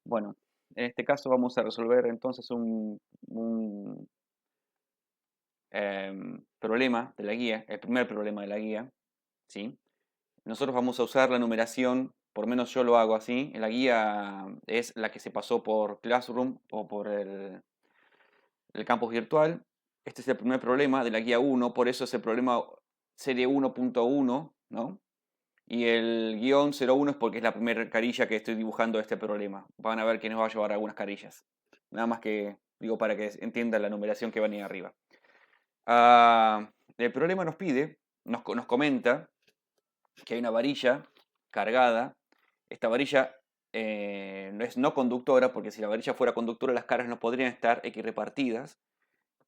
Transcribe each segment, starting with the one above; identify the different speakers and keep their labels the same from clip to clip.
Speaker 1: Bueno, en este caso vamos a resolver entonces un, problema de la guía, el primer problema de la guía, ¿sí? Nosotros vamos a usar la numeración, por lo menos yo lo hago así, en la guía es la que se pasó por Classroom o por el campus virtual. Este es el primer problema de la guía 1, por eso es el problema serie 1.1, ¿no? Y el guión 01 es porque es la primera carilla que estoy dibujando de este problema. Van a ver que nos va a llevar algunas carillas. Nada más que digo para que entiendan la numeración que va ahí arriba. El problema nos pide, nos comenta que hay una varilla cargada. Esta varilla no es no conductora, porque si la varilla fuera conductora las cargas no podrían estar equirepartidas.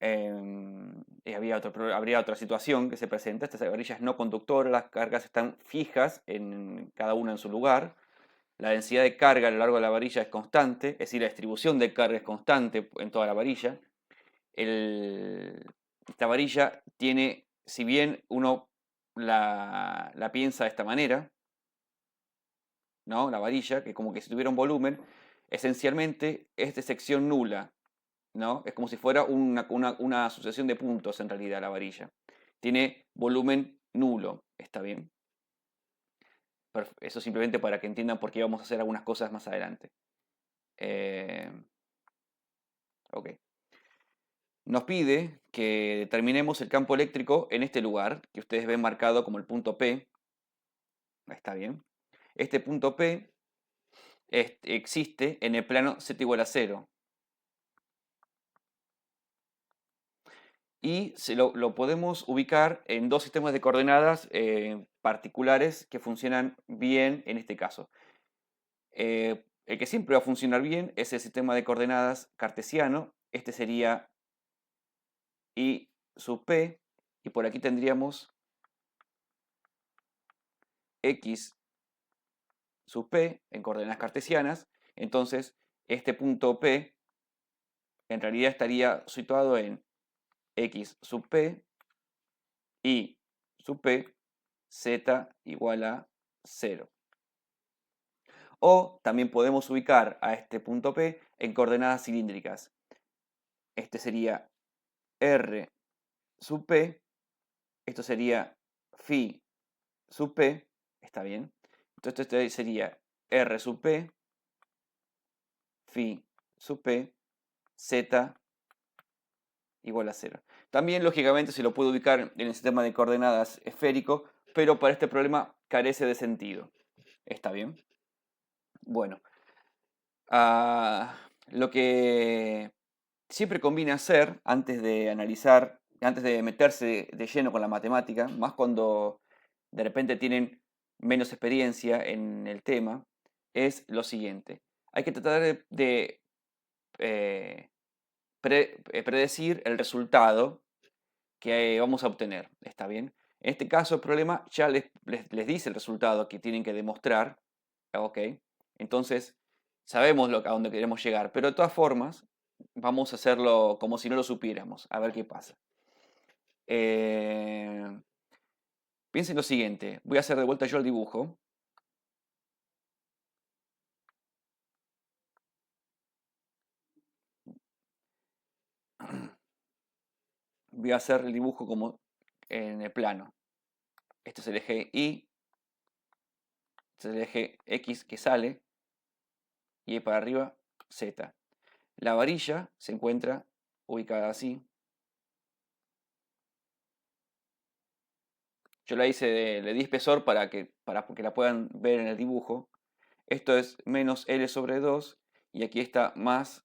Speaker 1: Habría otra situación que se presenta. Esta varilla es no conductora, las cargas están fijas en cada una en su lugar. La densidad de carga a lo largo de la varilla es constante, es decir, la distribución de carga es constante en toda la varilla. Esta varilla tiene, si bien uno la piensa de esta manera, ¿no? La varilla, que como que si tuviera un volumen, esencialmente es de sección nula, ¿no? Es como si fuera una sucesión de puntos en realidad la varilla. Tiene volumen nulo, ¿está bien? Eso simplemente para que entiendan por qué vamos a hacer algunas cosas más adelante. Eh, ok. Nos pide que determinemos el campo eléctrico en este lugar, que ustedes ven marcado como el punto P. Está bien. Este punto P existe en el plano z igual a 0. Y lo podemos ubicar en dos sistemas de coordenadas particulares que funcionan bien en este caso. El que siempre va a funcionar bien es el sistema de coordenadas cartesiano. Este sería I sub P. Y por aquí tendríamos X sub P en coordenadas cartesianas. Entonces, este punto P en realidad estaría situado en X sub P, Y sub P, Z igual a 0. O también podemos ubicar a este punto P en coordenadas cilíndricas. Este sería R sub P, esto sería phi sub P, está bien. Entonces esto sería R sub P, phi sub P, Z igual a 0. También, lógicamente, se lo puede ubicar en el sistema de coordenadas esférico, pero para este problema carece de sentido. ¿Está bien? Bueno, lo que siempre conviene hacer antes de analizar, antes de meterse de lleno con la matemática, más cuando de repente tienen menos experiencia en el tema, es lo siguiente. Hay que tratar de eh, predecir el resultado que vamos a obtener. ¿Está bien? En este caso el problema ya les dice el resultado que tienen que demostrar. ¿Ok? Entonces sabemos a dónde queremos llegar, pero de todas formas vamos a hacerlo como si no lo supiéramos, a ver qué pasa. Eh, Piensen lo siguiente, voy a hacer de vuelta yo el dibujo. Voy a hacer el dibujo como en el plano. Este es el eje Y, este es el eje X que sale, y ahí para arriba Z. La varilla se encuentra ubicada así. Yo la hice le di espesor para que la puedan ver en el dibujo. Esto es menos L sobre 2 y aquí está más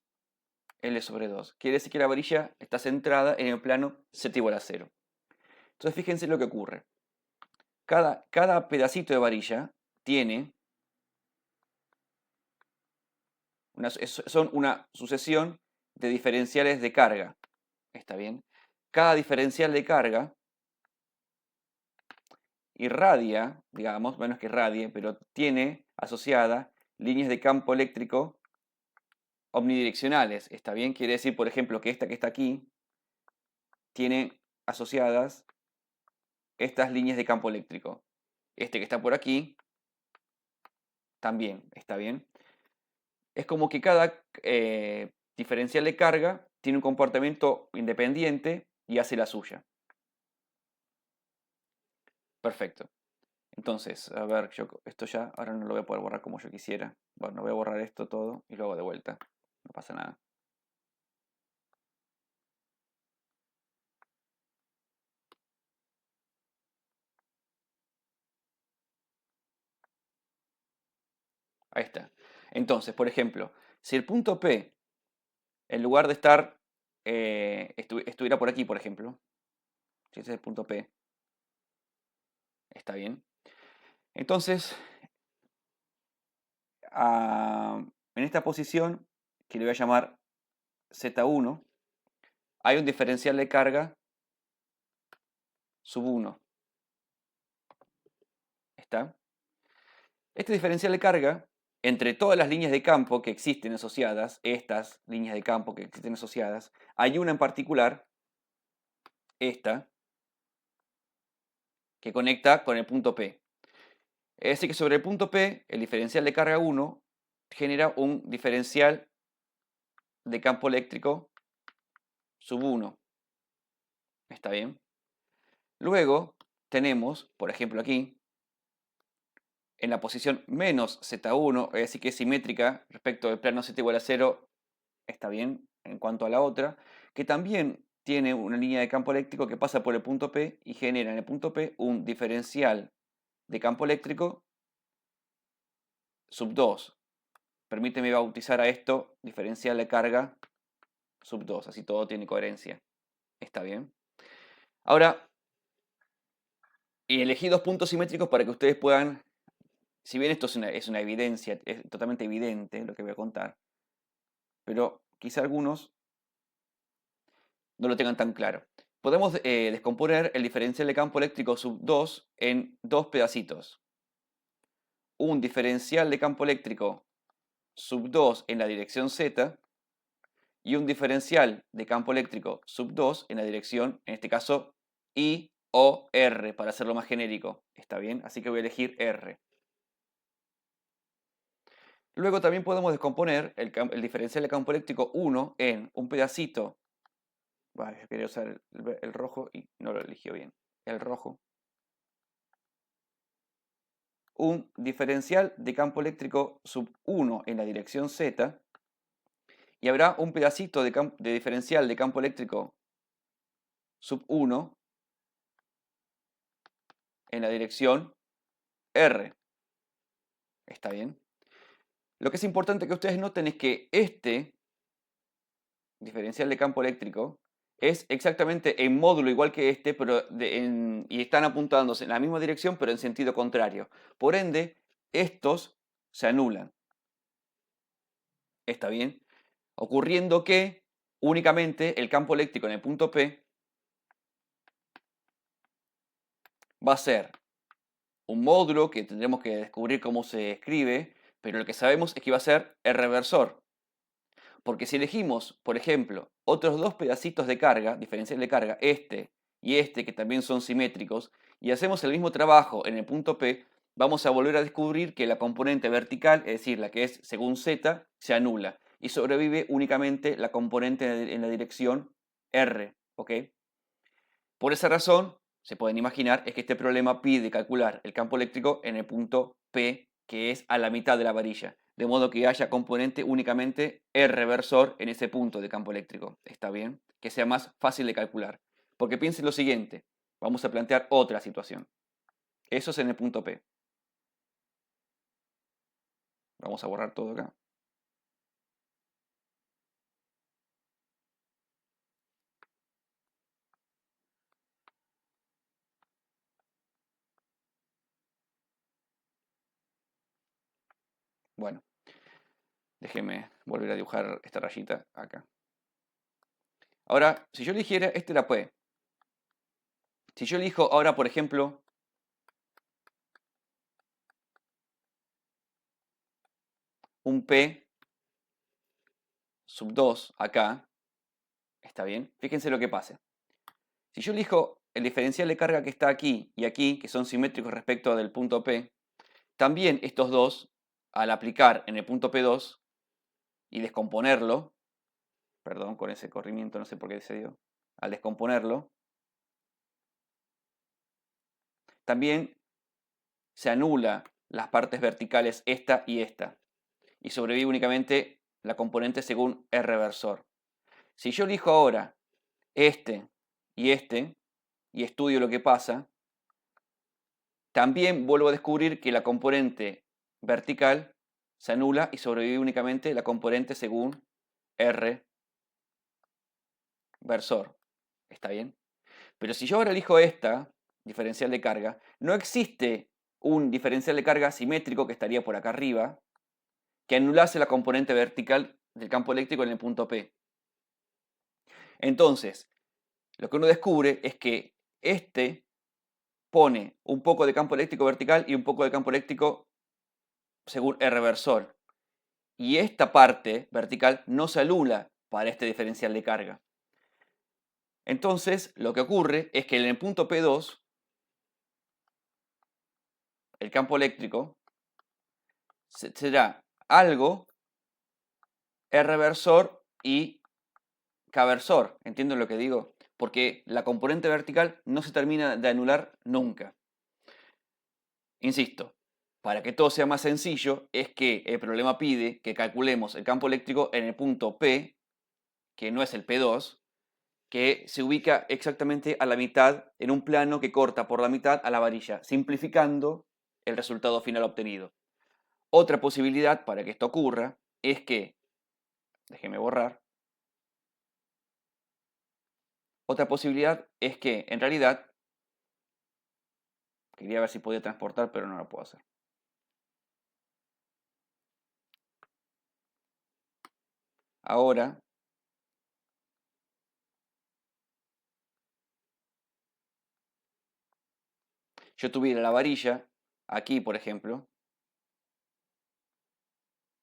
Speaker 1: L sobre 2. Quiere decir que la varilla está centrada en el plano z igual a 0. Entonces fíjense lo que ocurre. Cada pedacito de varilla tiene son una sucesión de diferenciales de carga. ¿Está bien? Cada diferencial de carga irradia, digamos, menos que irradie, pero tiene asociada líneas de campo eléctrico omnidireccionales. ¿Está bien? Quiere decir, por ejemplo, que esta que está aquí tiene asociadas estas líneas de campo eléctrico. Este que está por aquí también, ¿está bien? Es como que cada diferencial de carga tiene un comportamiento independiente y hace la suya. Perfecto. Entonces, a ver, yo esto ya ahora no lo voy a poder borrar como yo quisiera. Bueno, voy a borrar esto todo y lo hago de vuelta. No pasa nada. Ahí está. Entonces, por ejemplo, si el punto P, en lugar de estar, estuviera por aquí, por ejemplo, si ese es el punto P, está bien. Entonces, en esta posición, que le voy a llamar Z1, hay un diferencial de carga sub 1. ¿Está? Este diferencial de carga, entre todas las líneas de campo que existen asociadas, estas líneas de campo que existen asociadas, hay una en particular, esta, que conecta con el punto P. Es decir, que sobre el punto P, el diferencial de carga 1 genera un diferencial de campo eléctrico sub 1. ¿Está bien? Luego tenemos, por ejemplo aquí, en la posición menos Z1, es decir, que es simétrica respecto del plano Z igual a 0, está bien en cuanto a la otra, que también tiene una línea de campo eléctrico que pasa por el punto P y genera en el punto P un diferencial de campo eléctrico sub 2. Permíteme bautizar a esto diferencial de carga sub 2, así todo tiene coherencia. ¿Está bien? Ahora, y elegí dos puntos simétricos para que ustedes puedan, si bien esto es una evidencia, es totalmente evidente lo que voy a contar, pero quizá algunos no lo tengan tan claro. Podemos descomponer el diferencial de campo eléctrico sub 2 en dos pedacitos. Un diferencial de campo eléctrico sub 2 en la dirección Z y un diferencial de campo eléctrico sub 2 en la dirección, en este caso, I o R, para hacerlo más genérico. ¿Está bien? Así que voy a elegir R. Luego también podemos descomponer el diferencial de campo eléctrico 1 en un pedacito. Vale, yo quería usar el rojo y no lo eligió bien. El rojo. Un diferencial de campo eléctrico sub 1 en la dirección Z y habrá un pedacito de diferencial de campo eléctrico sub 1 en la dirección R. ¿Está bien? Lo que es importante que ustedes noten es que este diferencial de campo eléctrico es exactamente en módulo igual que este, pero y están apuntándose en la misma dirección, pero en sentido contrario. Por ende, estos se anulan. ¿Está bien? Ocurriendo que únicamente el campo eléctrico en el punto P va a ser un módulo que tendremos que descubrir cómo se escribe, pero lo que sabemos es que va a ser el reversor. Porque si elegimos, por ejemplo, otros dos pedacitos de carga, diferencial de carga, este y este, que también son simétricos, y hacemos el mismo trabajo en el punto P, vamos a volver a descubrir que la componente vertical, es decir, la que es según Z, se anula. Y sobrevive únicamente la componente en la dirección R. ¿Ok? Por esa razón, se pueden imaginar, es que este problema pide calcular el campo eléctrico en el punto P, que es a la mitad de la varilla, de modo que haya componente únicamente R reversor en ese punto de campo eléctrico. ¿Está bien? Que sea más fácil de calcular. Porque piensen lo siguiente, vamos a plantear otra situación. Eso es en el punto P. Vamos a borrar todo acá. Bueno, déjenme volver a dibujar esta rayita acá. Ahora, si yo eligiera, este era P. Si yo elijo ahora, por ejemplo, un P sub 2 acá, ¿está bien? Fíjense lo que pasa. Si yo elijo el diferencial de carga que está aquí y aquí, que son simétricos respecto del punto P, también estos dos, al aplicar en el punto P2, y descomponerlo, perdón, con ese corrimiento no sé por qué se dio, al descomponerlo, también se anula las partes verticales esta y esta, y sobrevive únicamente la componente según R reversor. Si yo elijo ahora este, y estudio lo que pasa, también vuelvo a descubrir que la componente vertical se anula y sobrevive únicamente la componente según R versor. ¿Está bien? Pero si yo ahora elijo esta, diferencial de carga, no existe un diferencial de carga simétrico que estaría por acá arriba, que anulase la componente vertical del campo eléctrico en el punto P. Entonces, lo que uno descubre es que este pone un poco de campo eléctrico vertical y un poco de campo eléctrico según R reversor. Y esta parte vertical no se anula para este diferencial de carga. Entonces, lo que ocurre es que en el punto P2, el campo eléctrico será algo R reversor y K versor. ¿Entienden lo que digo? Porque la componente vertical no se termina de anular nunca. Insisto, para que todo sea más sencillo, es que el problema pide que calculemos el campo eléctrico en el punto P, que no es el P2, que se ubica exactamente a la mitad en un plano que corta por la mitad a la varilla, simplificando el resultado final obtenido. Otra posibilidad para que esto ocurra es que, déjeme borrar, otra posibilidad es que en realidad, quería ver si podía transportar, pero no lo puedo hacer. Ahora, yo tuviera la varilla, aquí por ejemplo,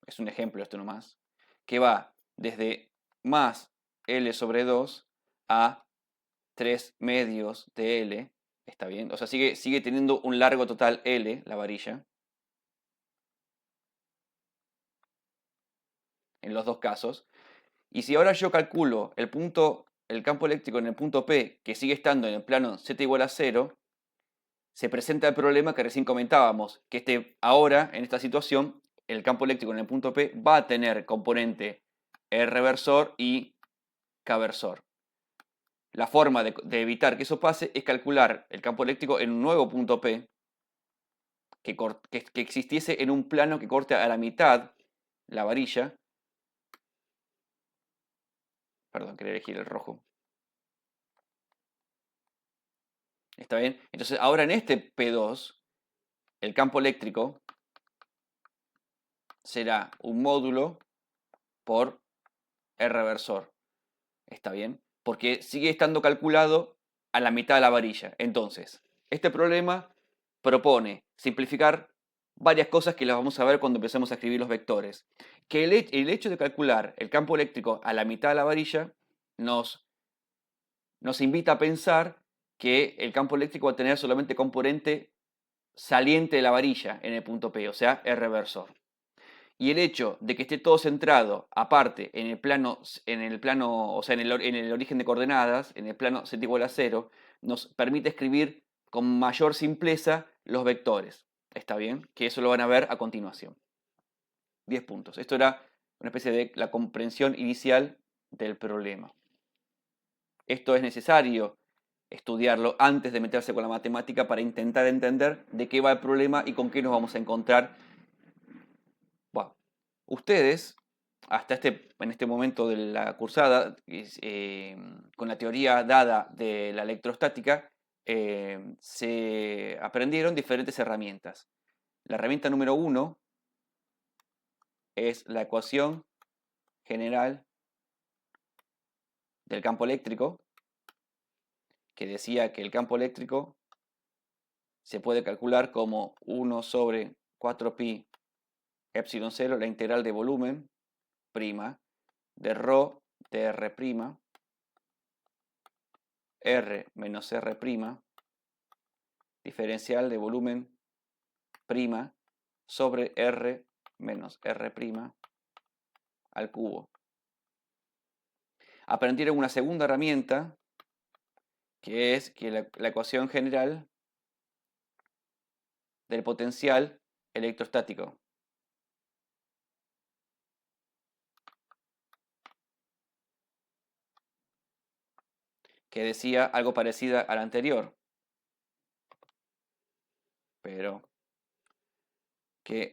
Speaker 1: es un ejemplo esto nomás, que va desde más L sobre 2 a 3 medios de L, está bien, o sea, sigue teniendo un largo total L, la varilla, en los dos casos. Y si ahora yo calculo el campo eléctrico en el punto P, que sigue estando en el plano z igual a 0, se presenta el problema que recién comentábamos, que ahora, en esta situación, el campo eléctrico en el punto P va a tener componente R reversor y K versor. La forma de evitar que eso pase es calcular el campo eléctrico en un nuevo punto P que existiese en un plano que corte a la mitad la varilla. Perdón, quería elegir el rojo. ¿Está bien? Entonces, ahora en este P2, el campo eléctrico será un módulo por R reversor. ¿Está bien? Porque sigue estando calculado a la mitad de la varilla. Entonces, este problema propone simplificar varias cosas que las vamos a ver cuando empecemos a escribir los vectores. Que el hecho de calcular el campo eléctrico a la mitad de la varilla nos invita a pensar que el campo eléctrico va a tener solamente componente saliente de la varilla en el punto P, o sea, R reversor. Y el hecho de que esté todo centrado, aparte, en el plano, o sea, en el origen de coordenadas, en el plano z igual a 0, nos permite escribir con mayor simpleza los vectores. ¿Está bien? Que eso lo van a ver a continuación. 10 puntos. Esto era una especie de la comprensión inicial del problema. Esto es necesario estudiarlo antes de meterse con la matemática para intentar entender de qué va el problema y con qué nos vamos a encontrar. Bueno, ustedes, en este momento de la cursada, con la teoría dada de la electrostática, se aprendieron diferentes herramientas. La herramienta número 1 es la ecuación general del campo eléctrico, que decía que el campo eléctrico se puede calcular como 1 sobre 4pi epsilon 0, la integral de volumen, prima, de ρ de r', r menos r', diferencial de volumen prima sobre r menos r', al cubo. Aprendieron una segunda herramienta, que es que la ecuación general del potencial electrostático, que decía algo parecido a la anterior, pero que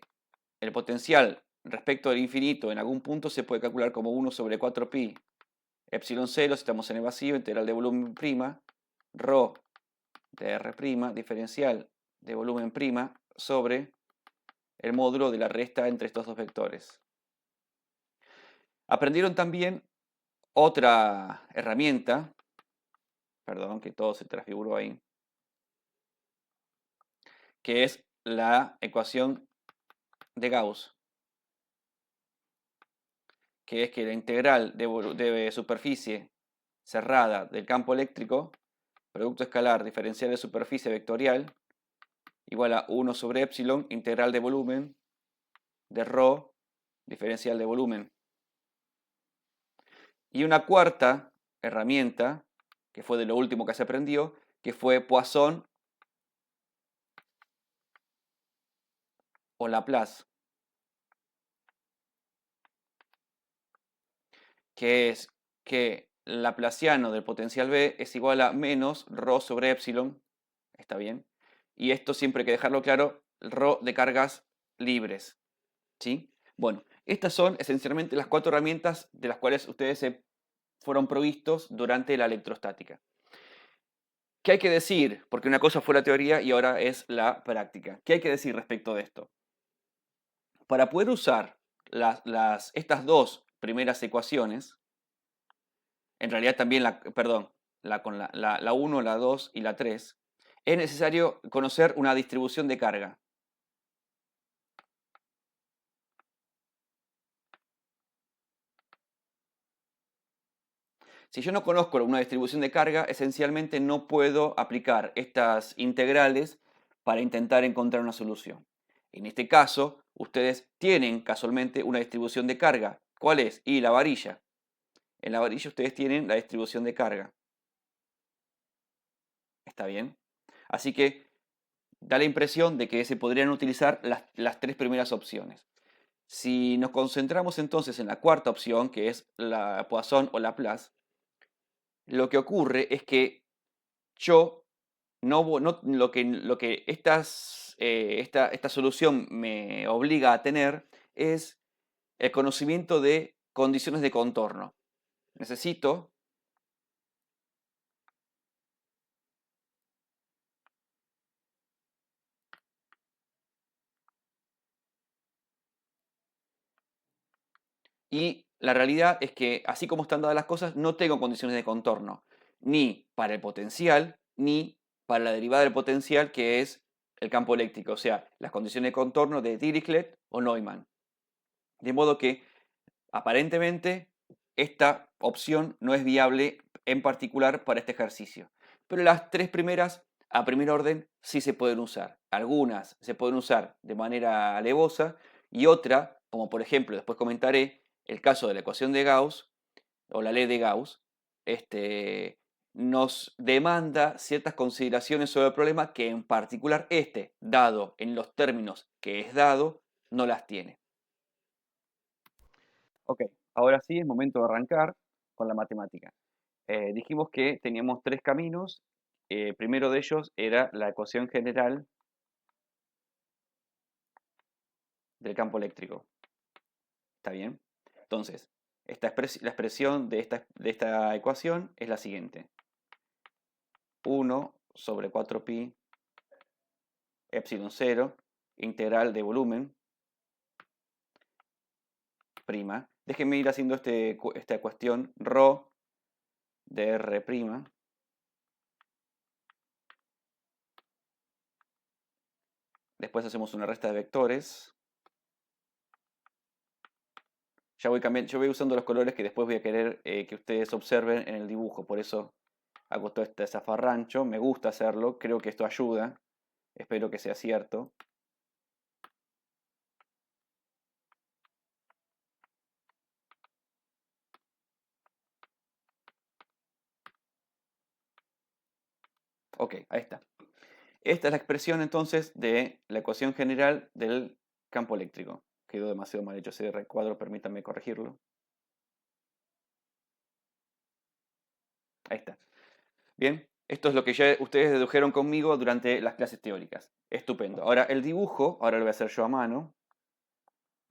Speaker 1: el potencial respecto al infinito en algún punto se puede calcular como 1 sobre 4pi epsilon 0 si estamos en el vacío, integral de volumen prima, rho de r prima, diferencial de volumen prima sobre el módulo de la resta entre estos dos vectores. Aprendieron también otra herramienta, perdón que todo se transfiguró ahí, que es la ecuación de Gauss, que es que la integral de superficie cerrada del campo eléctrico, producto escalar diferencial de superficie vectorial, igual a 1 sobre epsilon, integral de volumen de rho, diferencial de volumen. Y una cuarta herramienta, que fue de lo último que se aprendió, que fue Poisson o Laplace, que es que el laplaciano del potencial B es igual a menos rho sobre epsilon, está bien, y esto siempre hay que dejarlo claro, rho de cargas libres, ¿sí? Bueno, estas son esencialmente las 4 herramientas de las cuales ustedes se fueron provistos durante la electrostática. ¿Qué hay que decir? Porque una cosa fue la teoría y ahora es la práctica. ¿Qué hay que decir respecto de esto? Para poder usar estas dos primeras ecuaciones, en realidad también la 1, la 2 y la 3, es necesario conocer una distribución de carga. Si yo no conozco una distribución de carga, esencialmente no puedo aplicar estas integrales para intentar encontrar una solución. En este caso, ustedes tienen casualmente una distribución de carga. ¿Cuál es? Y la varilla. En la varilla ustedes tienen la distribución de carga. ¿Está bien? Así que da la impresión de que se podrían utilizar las 3 primeras opciones. Si nos concentramos entonces en la cuarta opción, que es la Poisson o Laplace, lo que ocurre es que yo lo que esta solución me obliga a tener es el conocimiento de condiciones de contorno. Necesito y la realidad es que así como están dadas las cosas, no tengo condiciones de contorno, ni para el potencial, ni para la derivada del potencial que es el campo eléctrico, o sea, las condiciones de contorno de Dirichlet o Neumann. De modo que aparentemente esta opción no es viable en particular para este ejercicio. Pero las 3 primeras, a primer orden, sí se pueden usar. Algunas se pueden usar de manera alevosa y otra, como por ejemplo, después comentaré, el caso de la ecuación de Gauss o la ley de Gauss, nos demanda ciertas consideraciones sobre el problema que en particular dado en los términos que es dado, no las tiene. Ok, ahora sí es momento de arrancar con la matemática. Dijimos que teníamos 3 caminos. Primero de ellos era la ecuación general del campo eléctrico. ¿Está bien? Entonces, la expresión de esta ecuación es la siguiente. 1 sobre 4pi epsilon 0, integral de volumen, prima. Déjenme ir haciendo esta cuestión rho de r prima. Después hacemos una resta de vectores. Ya voy cambiando, yo voy usando los colores que después voy a querer que ustedes observen en el dibujo. Por eso hago todo este zafarrancho. Me gusta hacerlo. Creo que esto ayuda. Espero que sea cierto. Ok, ahí está. Esta es la expresión entonces de la ecuación general del campo eléctrico. Quedó demasiado mal hecho ese recuadro, permítanme corregirlo. Ahí está. Bien, esto es lo que ya ustedes dedujeron conmigo durante las clases teóricas. Estupendo. Ahora el dibujo, ahora lo voy a hacer yo a mano.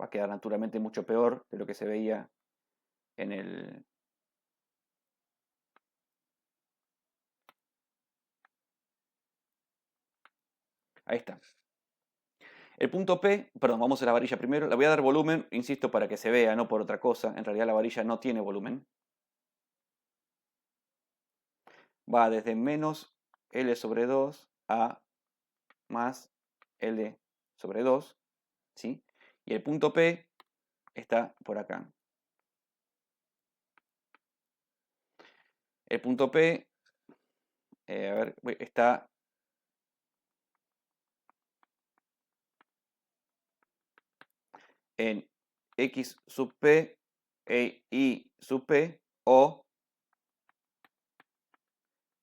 Speaker 1: Va a quedar naturalmente mucho peor de lo que se veía en el... Ahí está. El punto P, perdón, vamos a la varilla primero. Le voy a dar volumen, insisto, para que se vea, no por otra cosa. En realidad la varilla no tiene volumen. Va desde menos L sobre 2 a más L sobre 2, ¿sí? Y el punto P está por acá. El punto P, a ver, está en X sub P e Y sub P o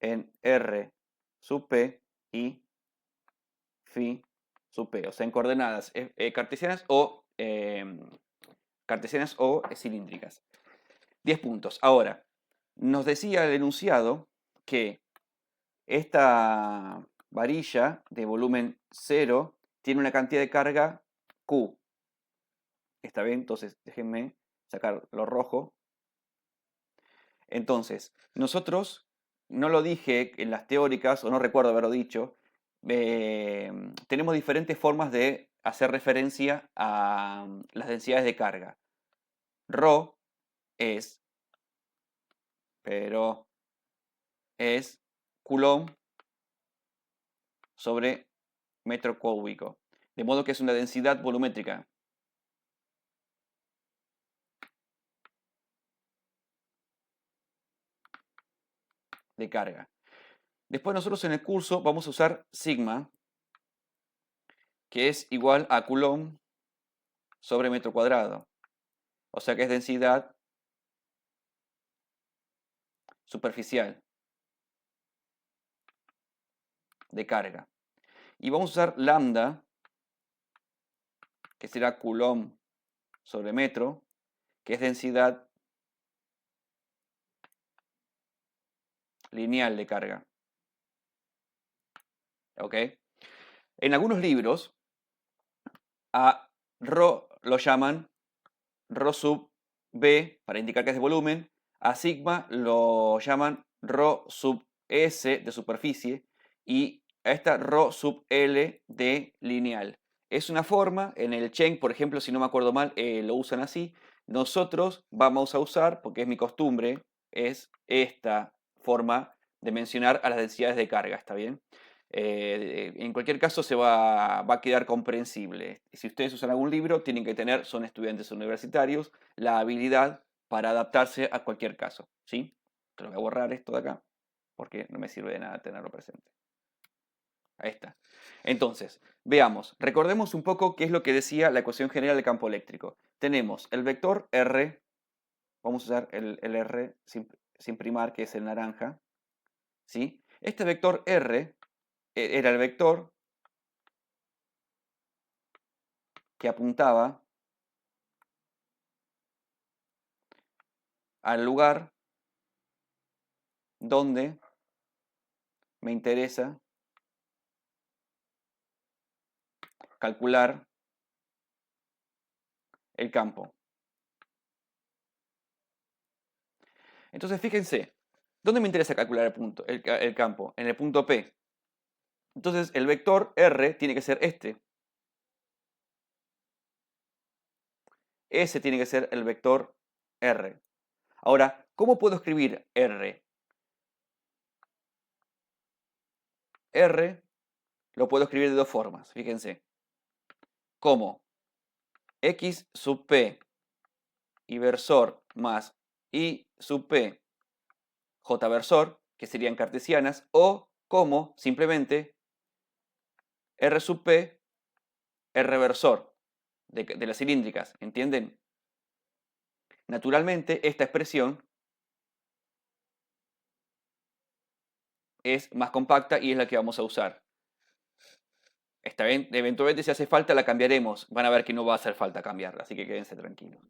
Speaker 1: en R sub P y phi sub P, o sea, en coordenadas cartesianas o cilíndricas. 10 puntos. Ahora, nos decía el enunciado que esta varilla de volumen 0 tiene una cantidad de carga Q. ¿Está bien? Entonces, déjenme sacar lo rojo. Entonces, nosotros, no lo dije en las teóricas, o no recuerdo haberlo dicho, tenemos diferentes formas de hacer referencia a las densidades de carga. Rho es, pero es Coulomb sobre metro cúbico. De modo que es una densidad volumétrica. De carga. Después nosotros en el curso vamos a usar sigma, que es igual a Coulomb sobre metro cuadrado. O sea que es densidad superficial de carga. Y vamos a usar lambda, que será Coulomb sobre metro, que es densidad lineal de carga. ¿Ok? En algunos libros a ρ lo llaman ρ sub b para indicar que es de volumen, a sigma lo llaman ρ sub s de superficie y a esta ρ sub l de lineal. Es una forma, en el Cheng, por ejemplo, si no me acuerdo mal, lo usan así. Nosotros vamos a usar, porque es mi costumbre, es esta forma de mencionar a las densidades de carga, ¿está bien? En cualquier caso va a quedar comprensible. Si ustedes usan algún libro, tienen que tener, son estudiantes universitarios, la habilidad para adaptarse a cualquier caso. ¿Sí? Te lo voy a borrar esto de acá, porque no me sirve de nada tenerlo presente. Ahí está. Entonces, veamos, recordemos un poco qué es lo que decía la ecuación general del campo eléctrico. Tenemos el vector R, vamos a usar el R sin primar, que es el naranja. ¿Sí? Este vector R era el vector que apuntaba al lugar donde me interesa calcular el campo. Entonces, fíjense, ¿dónde me interesa calcular el campo? En el punto P. Entonces, el vector R tiene que ser este. Ese tiene que ser el vector R. Ahora, ¿cómo puedo escribir R? R lo puedo escribir de dos formas, fíjense. Como X sub P y versor más Y sub P J versor, que serían cartesianas, o como simplemente R sub P, R versor de las cilíndricas, ¿entienden? Naturalmente, esta expresión es más compacta y es la que vamos a usar. Está bien, eventualmente si hace falta la cambiaremos. Van a ver que no va a hacer falta cambiarla, así que quédense tranquilos.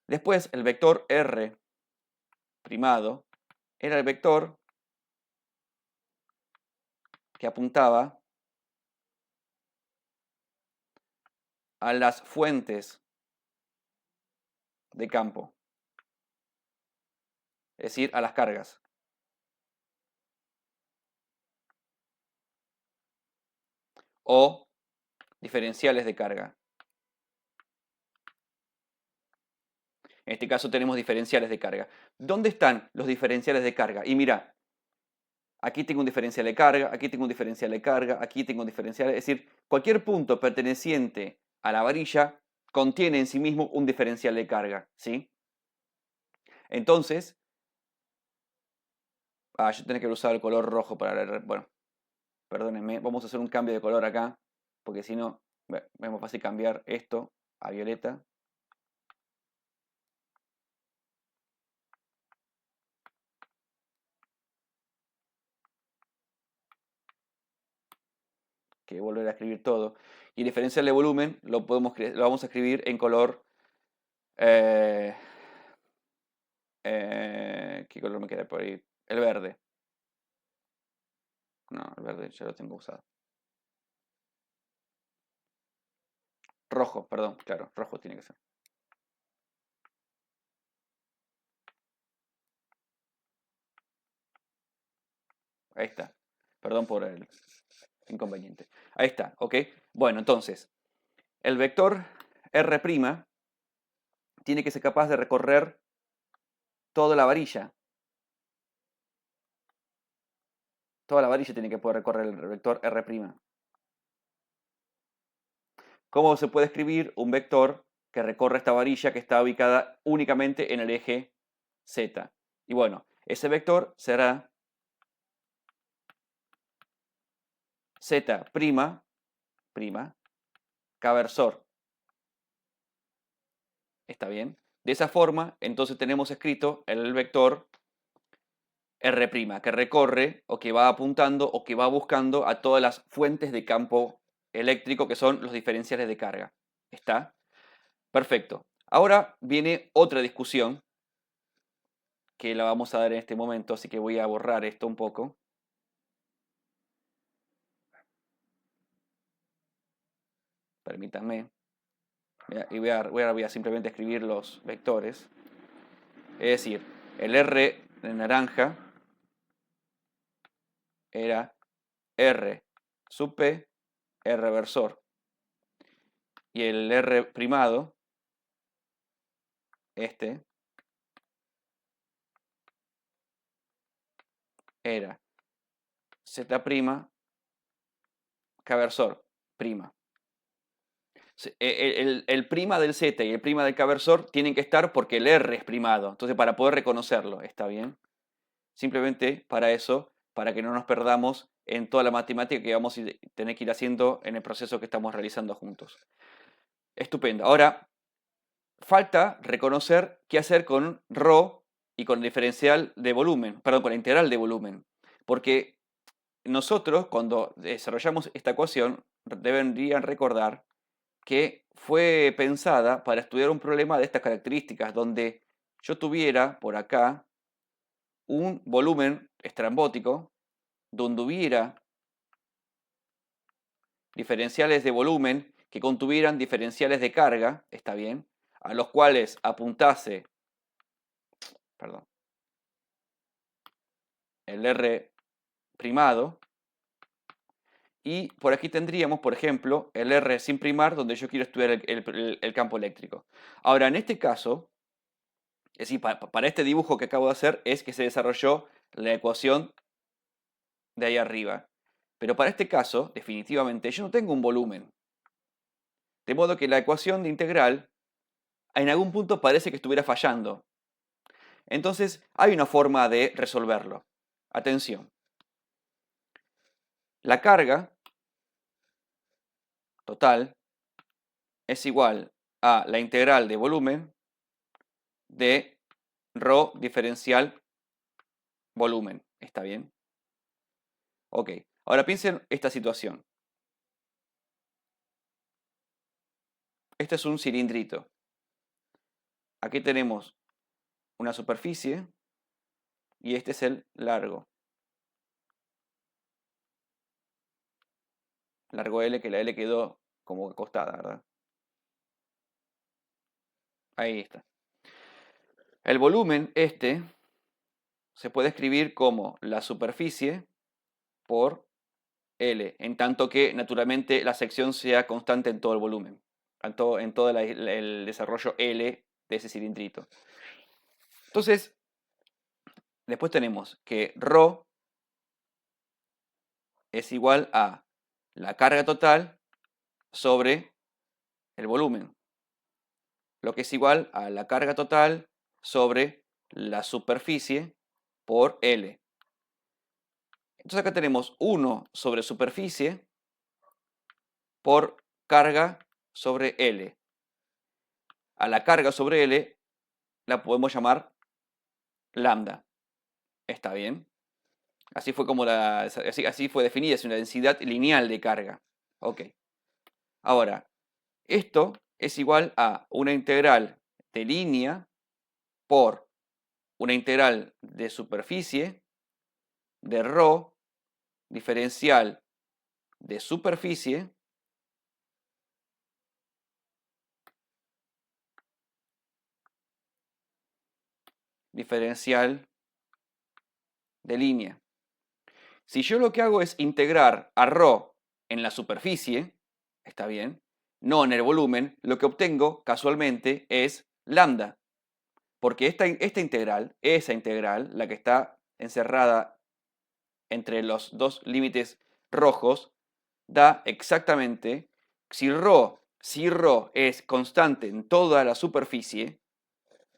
Speaker 1: Después, el vector R primado era el vector que apuntaba a las fuentes de campo, es decir, a las cargas. O diferenciales de carga. En este caso tenemos diferenciales de carga. ¿Dónde están los diferenciales de carga? Y mira, aquí tengo un diferencial de carga, aquí tengo un diferencial de carga, aquí tengo un diferencial, es decir, cualquier punto perteneciente a la varilla contiene en sí mismo un diferencial de carga, ¿sí? Entonces, yo tenía que usar el color rojo para, bueno, perdónenme, vamos a hacer un cambio de color acá, porque si no, es más fácil cambiar esto a violeta. Que volver a escribir todo. Y el diferencial de volumen lo vamos a escribir en color. ¿Qué color me queda por ahí? El verde. No, el verde ya lo tengo usado. Rojo, perdón, claro, rojo tiene que ser. Ahí está. Perdón por el inconveniente. Ahí está, ¿ok? Bueno, entonces, el vector R' tiene que ser capaz de recorrer toda la varilla. Toda la varilla tiene que poder recorrer el vector R'. ¿Cómo se puede escribir un vector que recorre esta varilla que está ubicada únicamente en el eje Z? Y bueno, ese vector será Z', K-versor. ¿Está bien? De esa forma, entonces tenemos escrito el vector R', que recorre o que va apuntando o que va buscando a todas las fuentes de campo eléctrico que son los diferenciales de carga. ¿Está? Perfecto. Ahora viene otra discusión que la vamos a dar en este momento, así que voy a borrar esto un poco. Permítanme. Y voy a simplemente escribir los vectores. Es decir, el R de naranja era R sub P, R versor. Y el R primado, este, era Z', K versor, prima. El prima del Z y el prima del K versor tienen que estar porque el R es primado. Entonces, para poder reconocerlo, ¿está bien? Simplemente para eso, para que no nos perdamos en toda la matemática que vamos a tener que ir haciendo en el proceso que estamos realizando juntos. Estupendo. Ahora, falta reconocer qué hacer con ρ y con el diferencial de volumen, perdón, con la integral de volumen. Porque nosotros, cuando desarrollamos esta ecuación, deberían recordar que fue pensada para estudiar un problema de estas características, donde yo tuviera por acá un volumen estrambótico, donde hubiera diferenciales de volumen que contuvieran diferenciales de carga, está bien, a los cuales apuntase, perdón, el R primado, y por aquí tendríamos, por ejemplo, el R sin primar, donde yo quiero estudiar el campo eléctrico. Ahora, en este caso, es decir, para este dibujo que acabo de hacer, es que se desarrolló la ecuación de ahí arriba. Pero para este caso, definitivamente, yo no tengo un volumen. De modo que la ecuación de integral en algún punto parece que estuviera fallando. Entonces, hay una forma de resolverlo. Atención. La carga total es igual a la integral de volumen de ρ diferencial volumen. ¿Está bien? Ok, ahora piensen esta situación. Este es un cilindrito. Aquí tenemos una superficie y este es el largo. Largo L, que la L quedó como acostada, ¿verdad? Ahí está. El volumen este se puede escribir como la superficie por L, en tanto que naturalmente la sección sea constante en todo el volumen, en todo el desarrollo L de ese cilindrito. Entonces, después tenemos que ρ es igual a la carga total sobre el volumen, lo que es igual a la carga total sobre la superficie por L. Entonces acá tenemos 1 sobre superficie por carga sobre L. A la carga sobre L la podemos llamar lambda. ¿Está bien? Así fue como así fue definida, es una densidad lineal de carga. Ok. Ahora, esto es igual a una integral de línea por una integral de superficie de ρ diferencial de superficie diferencial de línea. Si yo lo que hago es integrar a ρ en la superficie, está bien, no en el volumen, lo que obtengo casualmente es lambda. Porque esta integral, esa integral, la que está encerrada entre los dos límites rojos, da exactamente, si ρ es constante en toda la superficie,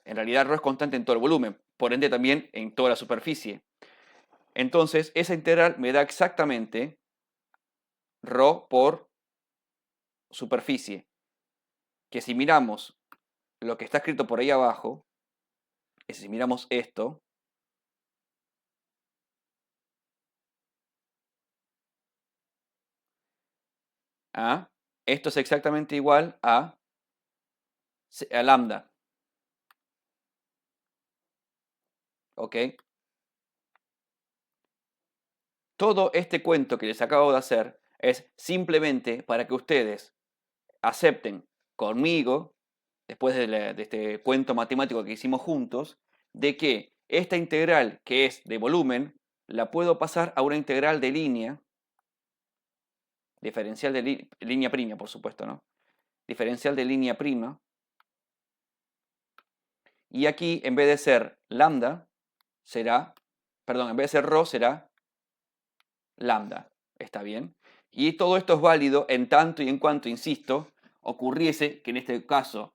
Speaker 1: en realidad ρ es constante en todo el volumen, por ende también en toda la superficie. Entonces, esa integral me da exactamente ρ por superficie, que si miramos lo que está escrito por ahí abajo, si miramos esto, esto es exactamente igual a lambda. ¿Ok? Todo este cuento que les acabo de hacer es simplemente para que ustedes acepten conmigo, después de este cuento matemático que hicimos juntos, de que esta integral que es de volumen, la puedo pasar a una integral de línea, diferencial de línea prima, por supuesto, ¿no? Diferencial de línea prima. Y aquí, en vez de ser lambda, será, perdón, en vez de ser ρ, será lambda. ¿Está bien? Y todo esto es válido en tanto y en cuanto, insisto, ocurriese que en este caso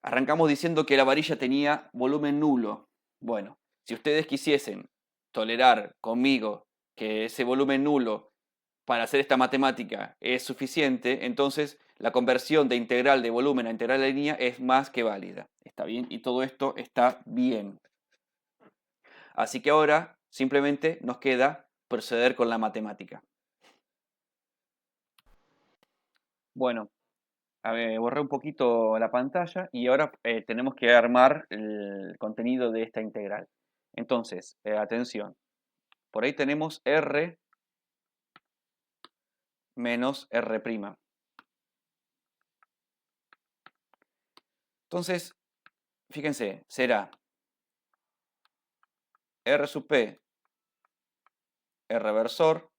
Speaker 1: arrancamos diciendo que la varilla tenía volumen nulo. Bueno, si ustedes quisiesen tolerar conmigo que ese volumen nulo para hacer esta matemática es suficiente, entonces la conversión de integral de volumen a integral de línea es más que válida. ¿Está bien? Y todo esto está bien. Así que ahora simplemente nos queda proceder con la matemática. Bueno, a ver, borré un poquito la pantalla y ahora tenemos que armar el contenido de esta integral. Entonces, atención, por ahí tenemos r menos r'. Entonces, fíjense, será r sub p, r versor,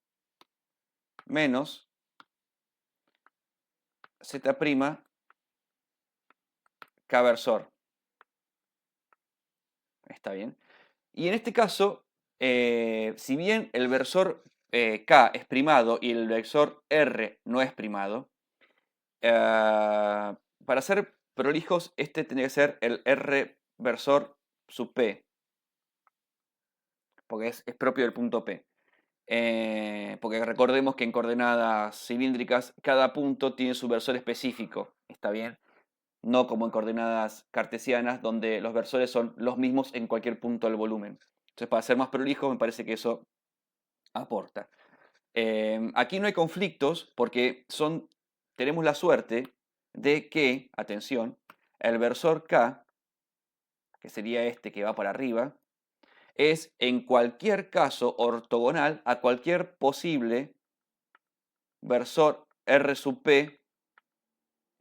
Speaker 1: menos z', k versor. ¿Está bien? Y en este caso, si bien el versor k es primado y el versor r no es primado, para ser prolijos, este tiene que ser el r versor sub p, porque es propio del punto P. Porque recordemos que en coordenadas cilíndricas cada punto tiene su versor específico, ¿está bien? No como en coordenadas cartesianas donde los versores son los mismos en cualquier punto del volumen. Entonces, para ser más prolijo, me parece que eso aporta. Aquí no hay conflictos porque tenemos la suerte de que, atención, el versor K, que sería este que va para arriba, es en cualquier caso ortogonal a cualquier posible versor R sub P.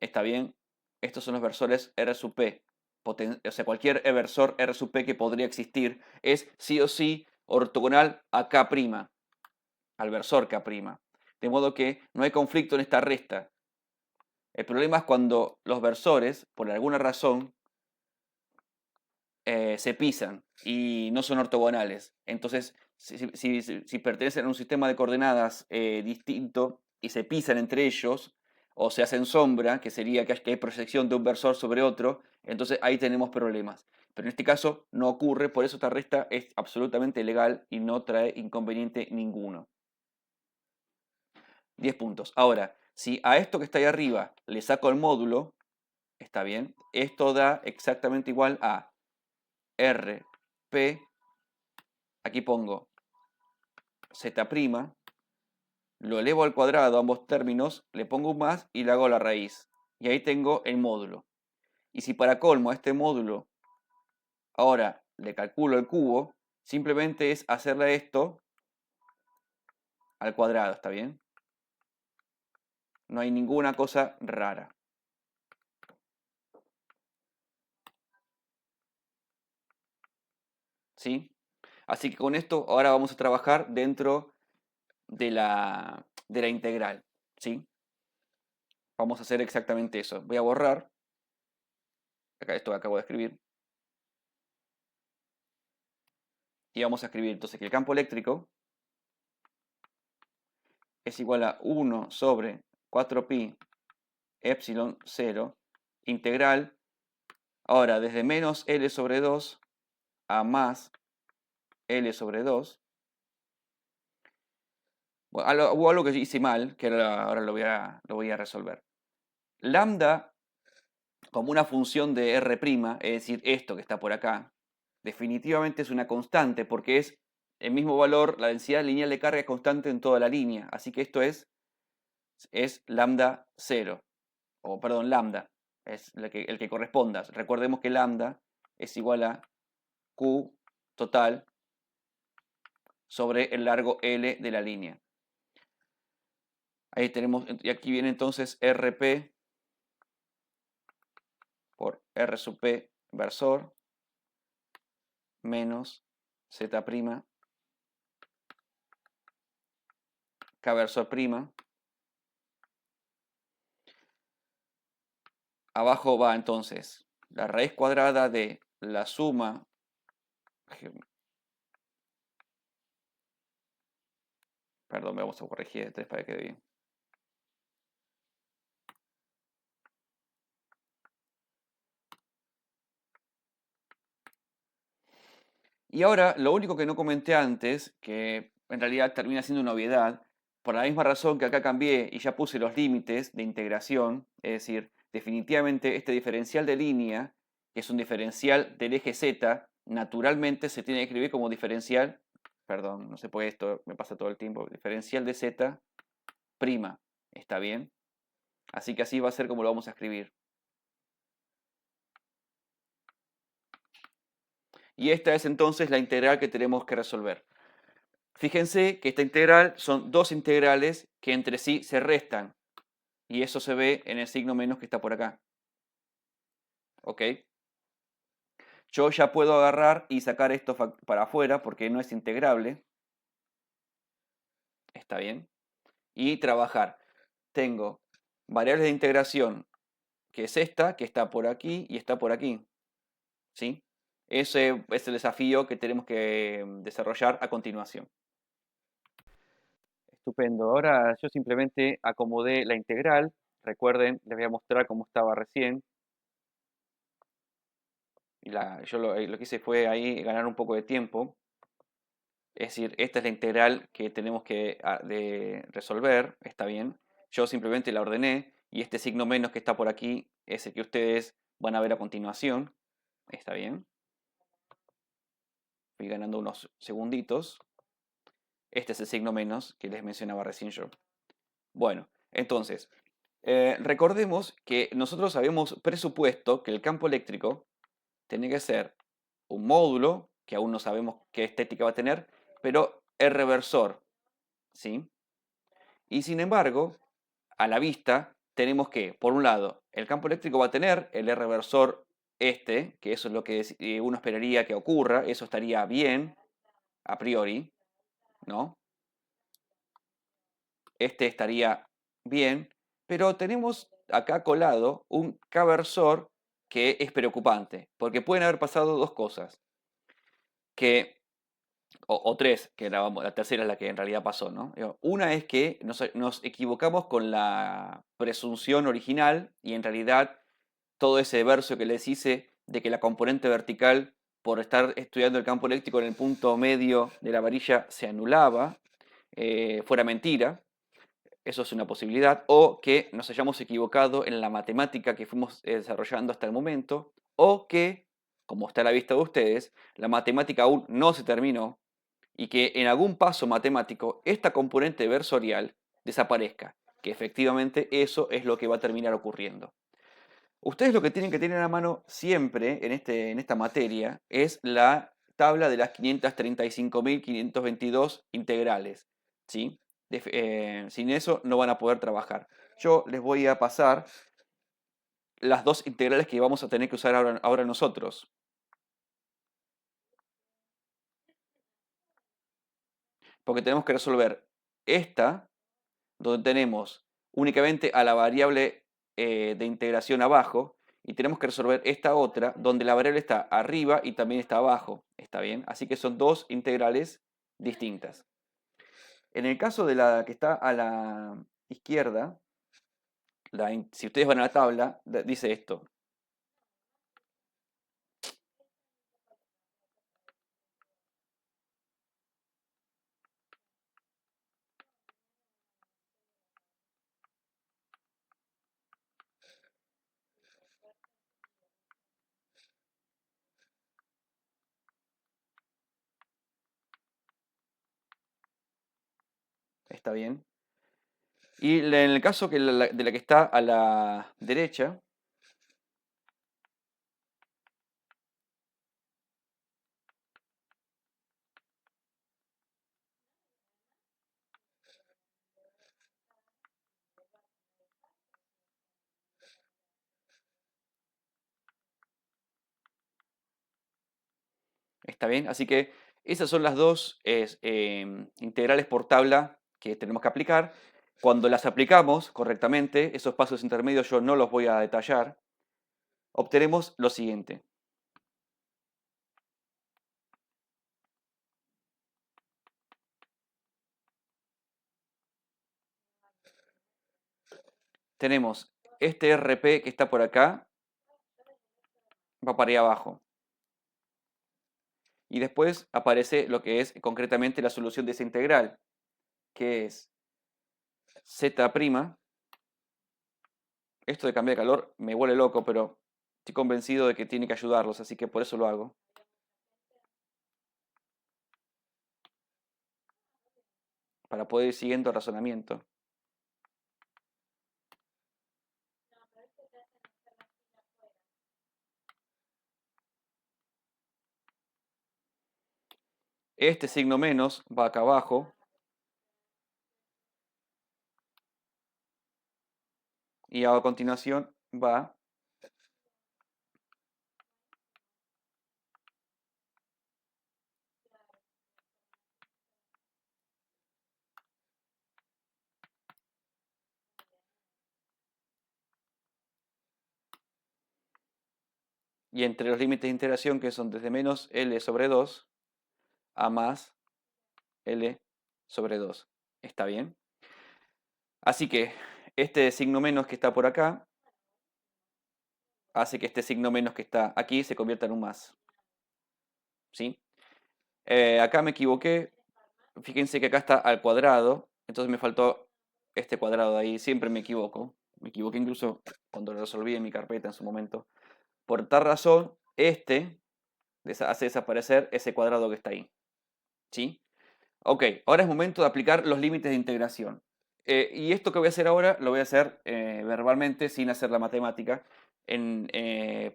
Speaker 1: ¿Está bien? Estos son los versores R sub P. O sea, cualquier versor R sub P que podría existir es sí o sí ortogonal a K', al versor K'. De modo que no hay conflicto en esta resta. El problema es cuando los versores, por alguna razón, se pisan y no son ortogonales. Entonces, si pertenecen a un sistema de coordenadas distinto y se pisan entre ellos, o se hacen sombra, que sería que hay proyección de un versor sobre otro, entonces ahí tenemos problemas. Pero en este caso no ocurre, por eso esta resta es absolutamente legal y no trae inconveniente ninguno. 10 puntos. Ahora, si a esto que está ahí arriba le saco el módulo, está bien, esto da exactamente igual a R, P, aquí pongo Z', lo elevo al cuadrado, ambos términos, le pongo un más y le hago la raíz. Y ahí tengo el módulo. Y si para colmo a este módulo ahora le calculo el cubo, simplemente es hacerle esto al cuadrado, ¿está bien? No hay ninguna cosa rara. ¿Sí? Así que con esto ahora vamos a trabajar dentro de la integral. ¿Sí? Vamos a hacer exactamente eso. Voy a borrar acá esto que acabo de escribir. Y vamos a escribir entonces que el campo eléctrico es igual a 1 sobre 4pi epsilon 0 integral, ahora desde menos L sobre 2 a más L sobre 2. Bueno, hubo algo que yo hice mal, que ahora lo voy a resolver. Lambda, como una función de R', es decir, esto que está por acá, definitivamente es una constante porque es el mismo valor, la densidad lineal de carga es constante en toda la línea. Así que esto es lambda 0, o perdón, lambda, es el que corresponda. Recordemos que lambda es igual a Q total sobre el largo L de la línea. Ahí tenemos, y aquí viene entonces RP por R sub P versor menos Z', K versor prima. Abajo va entonces la raíz cuadrada de la suma perdón, vamos a corregir esto para que quede bien. Y ahora, lo único que no comenté antes, que en realidad termina siendo una obviedad, por la misma razón que acá cambié y ya puse los límites de integración, es decir, definitivamente este diferencial de línea, que es un diferencial del eje Z, naturalmente se tiene que escribir como diferencial, perdón, no sé por qué esto me pasa todo el tiempo, diferencial de Z', ¿está bien? Así que así va a ser como lo vamos a escribir. Y esta es entonces la integral que tenemos que resolver. Fíjense que esta integral son dos integrales que entre sí se restan. Y eso se ve en el signo menos que está por acá. ¿Ok? Yo ya puedo agarrar y sacar esto para afuera porque no es integrable. ¿Está bien? Y trabajar. Tengo variables de integración, que es esta, que está por aquí y está por aquí. ¿Sí? Ese es el desafío que tenemos que desarrollar a continuación. Estupendo. Ahora yo simplemente acomodé la integral. Recuerden, les voy a mostrar cómo estaba recién. Y yo lo que hice fue ahí ganar un poco de tiempo. Es decir, esta es la integral que tenemos que resolver. Está bien. Yo simplemente la ordené. Y este signo menos que está por aquí es el que ustedes van a ver a continuación. Está bien. fui ganando unos segunditos. Este es el signo menos que les mencionaba recién yo. Bueno, entonces, recordemos que nosotros habíamos presupuesto que el campo eléctrico tenía que ser un módulo, que aún no sabemos qué estética va a tener, pero el reversor, ¿sí? Y sin embargo, a la vista, tenemos que, por un lado, el campo eléctrico va a tener el reversor este, que eso es lo que uno esperaría que ocurra, eso estaría bien, a priori, ¿no? Este estaría bien, pero tenemos acá colado un caversor que es preocupante, porque pueden haber pasado dos cosas, que, o tres, que la tercera es la que en realidad pasó, ¿no? Una es que nos equivocamos con la presunción original y en realidad todo ese verso que les hice de que la componente vertical, por estar estudiando el campo eléctrico en el punto medio de la varilla, se anulaba, fuera mentira. Eso es una posibilidad. O que nos hayamos equivocado en la matemática que fuimos desarrollando hasta el momento. O que, como está a la vista de ustedes, la matemática aún no se terminó y que en algún paso matemático esta componente versorial desaparezca. Que efectivamente eso es lo que va a terminar ocurriendo. Ustedes lo que tienen que tener a mano siempre en esta materia es la tabla de las 535.522 integrales, ¿sí? Sin eso no van a poder trabajar. Yo les voy a pasar las dos integrales que vamos a tener que usar ahora nosotros. Porque tenemos que resolver esta, donde tenemos únicamente a la variable de integración abajo, y tenemos que resolver esta otra, donde la variable está arriba y también está abajo. ¿Está bien? Así que son dos integrales distintas. En el caso de la que está a la izquierda, si ustedes van a la tabla, dice esto. ¿Está bien? Y en el caso de la que está a la derecha, ¿está bien? Así que esas son las dos integrales por tabla que tenemos que aplicar. Cuando las aplicamos correctamente, esos pasos intermedios yo no los voy a detallar, obtenemos lo siguiente. Tenemos este RP que está por acá, va para ahí abajo. Y después aparece lo que es concretamente la solución de esa integral, que es z'. Esto de cambiar de calor me vuelve loco, pero estoy convencido de que tiene que ayudarlos, así que por eso lo hago. Para poder ir siguiendo el razonamiento. Este signo menos va acá abajo. Y a continuación va y entre los límites de integración que son desde menos L sobre 2 a más L sobre 2. ¿Está bien? Así que este signo menos que está por acá hace que este signo menos que está aquí se convierta en un más. ¿Sí? Acá me equivoqué. Fíjense que acá está al cuadrado. Entonces me faltó este cuadrado de ahí. Siempre me equivoco. Me equivoqué incluso cuando lo resolví en mi carpeta en su momento. Por tal razón, este hace desaparecer ese cuadrado que está ahí. ¿Sí? Ok, ahora es momento de aplicar los límites de integración. Y esto que voy a hacer ahora lo voy a hacer verbalmente sin hacer la matemática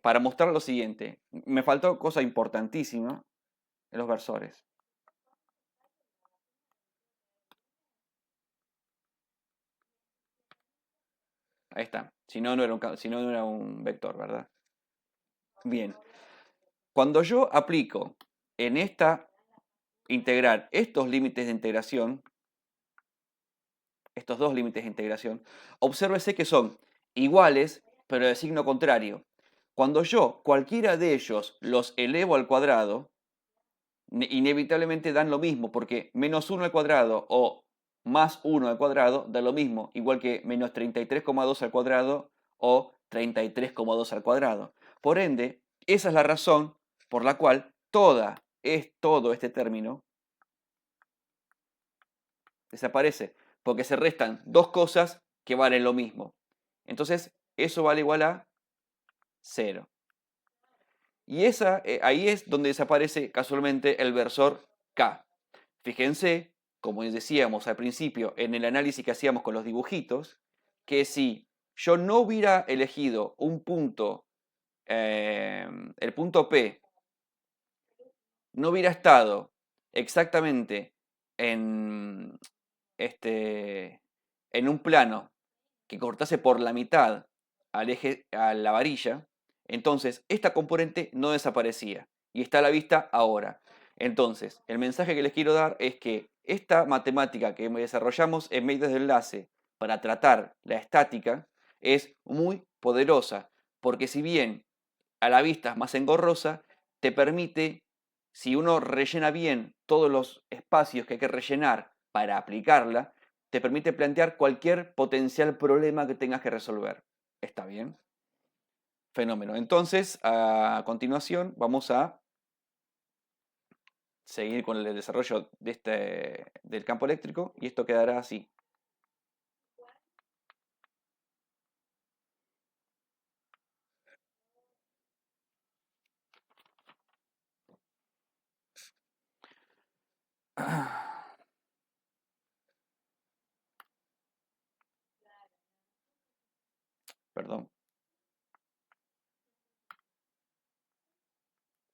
Speaker 1: para mostrar lo siguiente. Me faltó cosa importantísima en los versores. Ahí está. Si no, si no, no era un vector, ¿verdad? Bien. Cuando yo aplico en esta integrar estos límites de integración, estos dos límites de integración, obsérvese que son iguales, pero de signo contrario. Cuando yo cualquiera de ellos los elevo al cuadrado, inevitablemente dan lo mismo, porque menos 1 al cuadrado o más 1 al cuadrado da lo mismo, igual que menos 33,2 al cuadrado o 33,2 al cuadrado. Por ende, esa es la razón por la cual todo este término desaparece, porque se restan dos cosas que valen lo mismo. Entonces, eso vale igual a 0. Y ahí es donde desaparece casualmente el versor K. Fíjense, como decíamos al principio, en el análisis que hacíamos con los dibujitos, que si yo no hubiera elegido un punto, el punto P, no hubiera estado exactamente en, en un plano que cortase por la mitad al eje, a la varilla, entonces esta componente no desaparecía y está a la vista ahora. Entonces, el mensaje que les quiero dar es que esta matemática que desarrollamos en medios de enlace para tratar la estática es muy poderosa, porque si bien a la vista es más engorrosa, te permite, si uno rellena bien todos los espacios que hay que rellenar para aplicarla, te permite plantear cualquier potencial problema que tengas que resolver. ¿Está bien? Fenómeno. Entonces, a continuación, vamos a seguir con el desarrollo del campo eléctrico y esto quedará así. Perdón.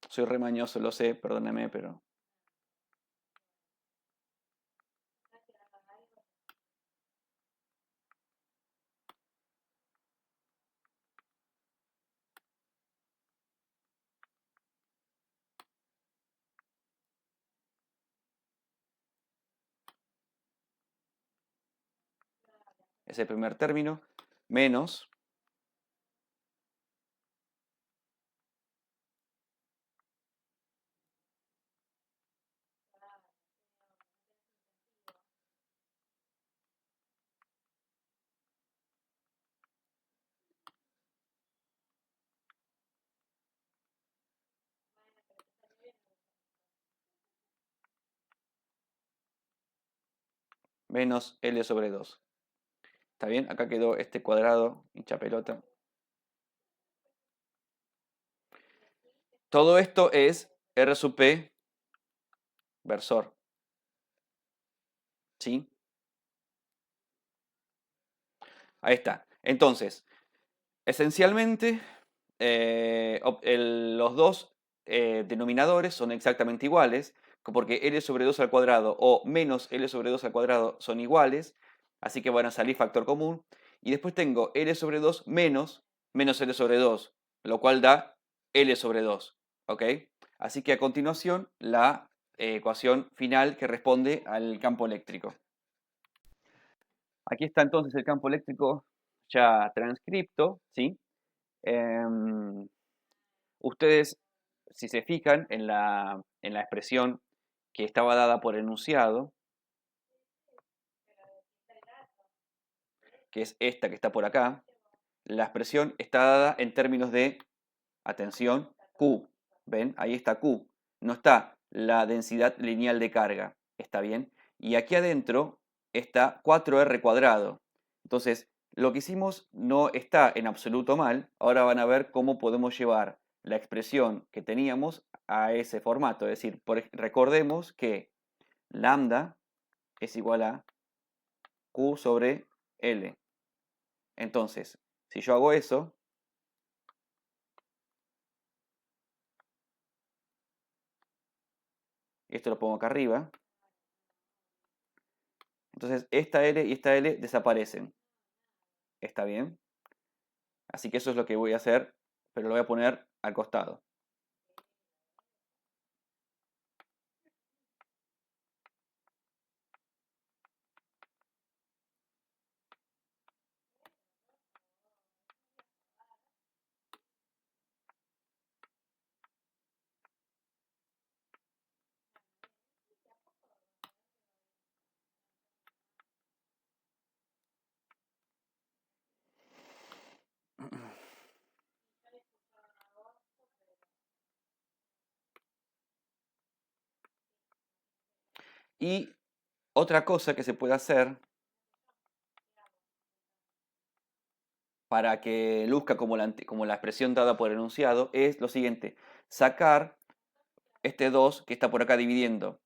Speaker 1: Soy remañoso, lo sé, perdóname, pero... Es el primer término, menos menos L sobre 2. ¿Está bien? Acá quedó este cuadrado hincha pelota. Todo esto es R sub P versor. ¿Sí? Ahí está. Entonces, esencialmente, los dos denominadores son exactamente iguales, porque L sobre 2 al cuadrado o menos L sobre 2 al cuadrado son iguales, así que van a salir factor común. Y después tengo L sobre 2 menos L sobre 2, lo cual da L sobre 2. ¿Ok? Así que a continuación, la ecuación final que responde al campo eléctrico. Aquí está entonces el campo eléctrico ya transcripto, ¿sí? Em, Ustedes, si se fijan en la expresión que estaba dada por enunciado, que es esta que está por acá, la expresión está dada en términos de, atención, Q. ¿Ven? Ahí está Q. No está la densidad lineal de carga. ¿Está bien? Y aquí adentro está 4R cuadrado. Entonces, lo que hicimos no está en absoluto mal. Ahora van a ver cómo podemos llevar la expresión que teníamos a ese formato. Es decir, recordemos que lambda es igual a Q sobre L. Entonces, si yo hago eso, esto lo pongo acá arriba, entonces esta L y esta L desaparecen. ¿Está bien? Así que eso es lo que voy a hacer, pero lo voy a poner al costado. Y otra cosa que se puede hacer para que luzca como la expresión dada por el enunciado es lo siguiente: sacar este 2 que está por acá dividiendo.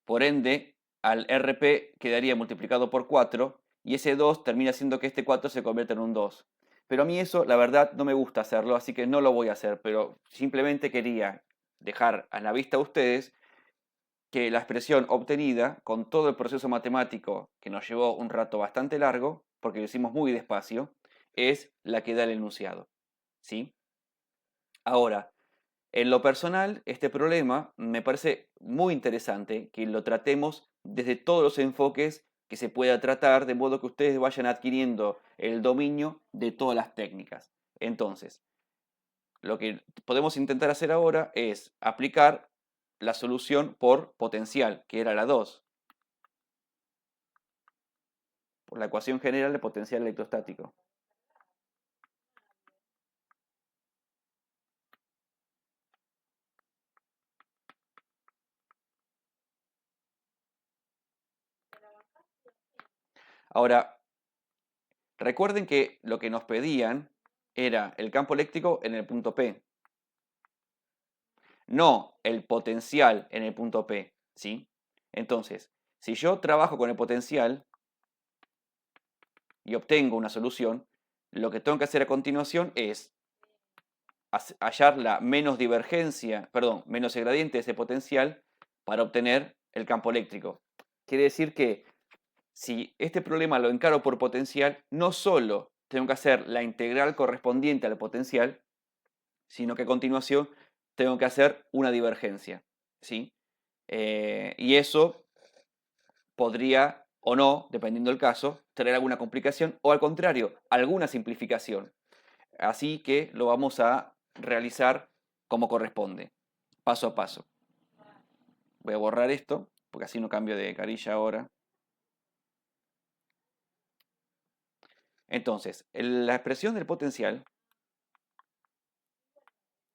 Speaker 1: Por ende, al RP quedaría multiplicado por 4 y ese 2 termina haciendo que este 4 se convierta en un 2. Pero a mí eso, la verdad, no me gusta hacerlo, así que no lo voy a hacer. Pero simplemente quería dejar a la vista a ustedes que la expresión obtenida, con todo el proceso matemático que nos llevó un rato bastante largo, porque lo hicimos muy despacio, es la que da el enunciado. ¿Sí? Ahora, en lo personal, este problema me parece muy interesante que lo tratemos desde todos los enfoques que se pueda tratar, de modo que ustedes vayan adquiriendo el dominio de todas las técnicas. Entonces, lo que podemos intentar hacer ahora es aplicar la solución por potencial, que era la 2, por la ecuación general de potencial electrostático. Ahora, recuerden que lo que nos pedían era el campo eléctrico en el punto P, no el potencial en el punto P, ¿sí? Entonces, si yo trabajo con el potencial y obtengo una solución, lo que tengo que hacer a continuación es hallar la menos divergencia, perdón, menos el gradiente de ese potencial para obtener el campo eléctrico. Quiere decir que si este problema lo encaro por potencial, no solo tengo que hacer la integral correspondiente al potencial, sino que a continuación tengo que hacer una divergencia, ¿sí? Y eso podría o no, dependiendo del caso, traer alguna complicación o al contrario, alguna simplificación. Así que lo vamos a realizar como corresponde, paso a paso. Voy a borrar esto, porque así no cambio de carilla ahora. Entonces, la expresión del potencial,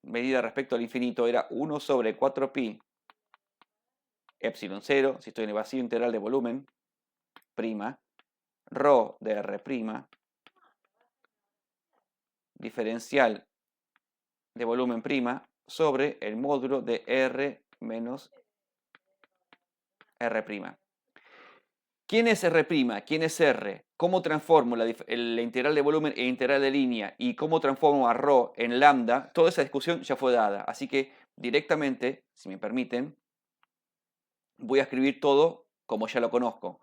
Speaker 1: medida respecto al infinito, era 1 sobre 4pi epsilon 0, si estoy en el vacío integral de volumen, prima, rho de r prima, diferencial de volumen prima, sobre el módulo de r menos r prima. ¿Quién es r'? ¿Quién es r? ¿Cómo transformo la integral de volumen e integral de línea? ¿Y cómo transformo a ρ en lambda? Toda esa discusión ya fue dada. Así que directamente, si me permiten, voy a escribir todo como ya lo conozco.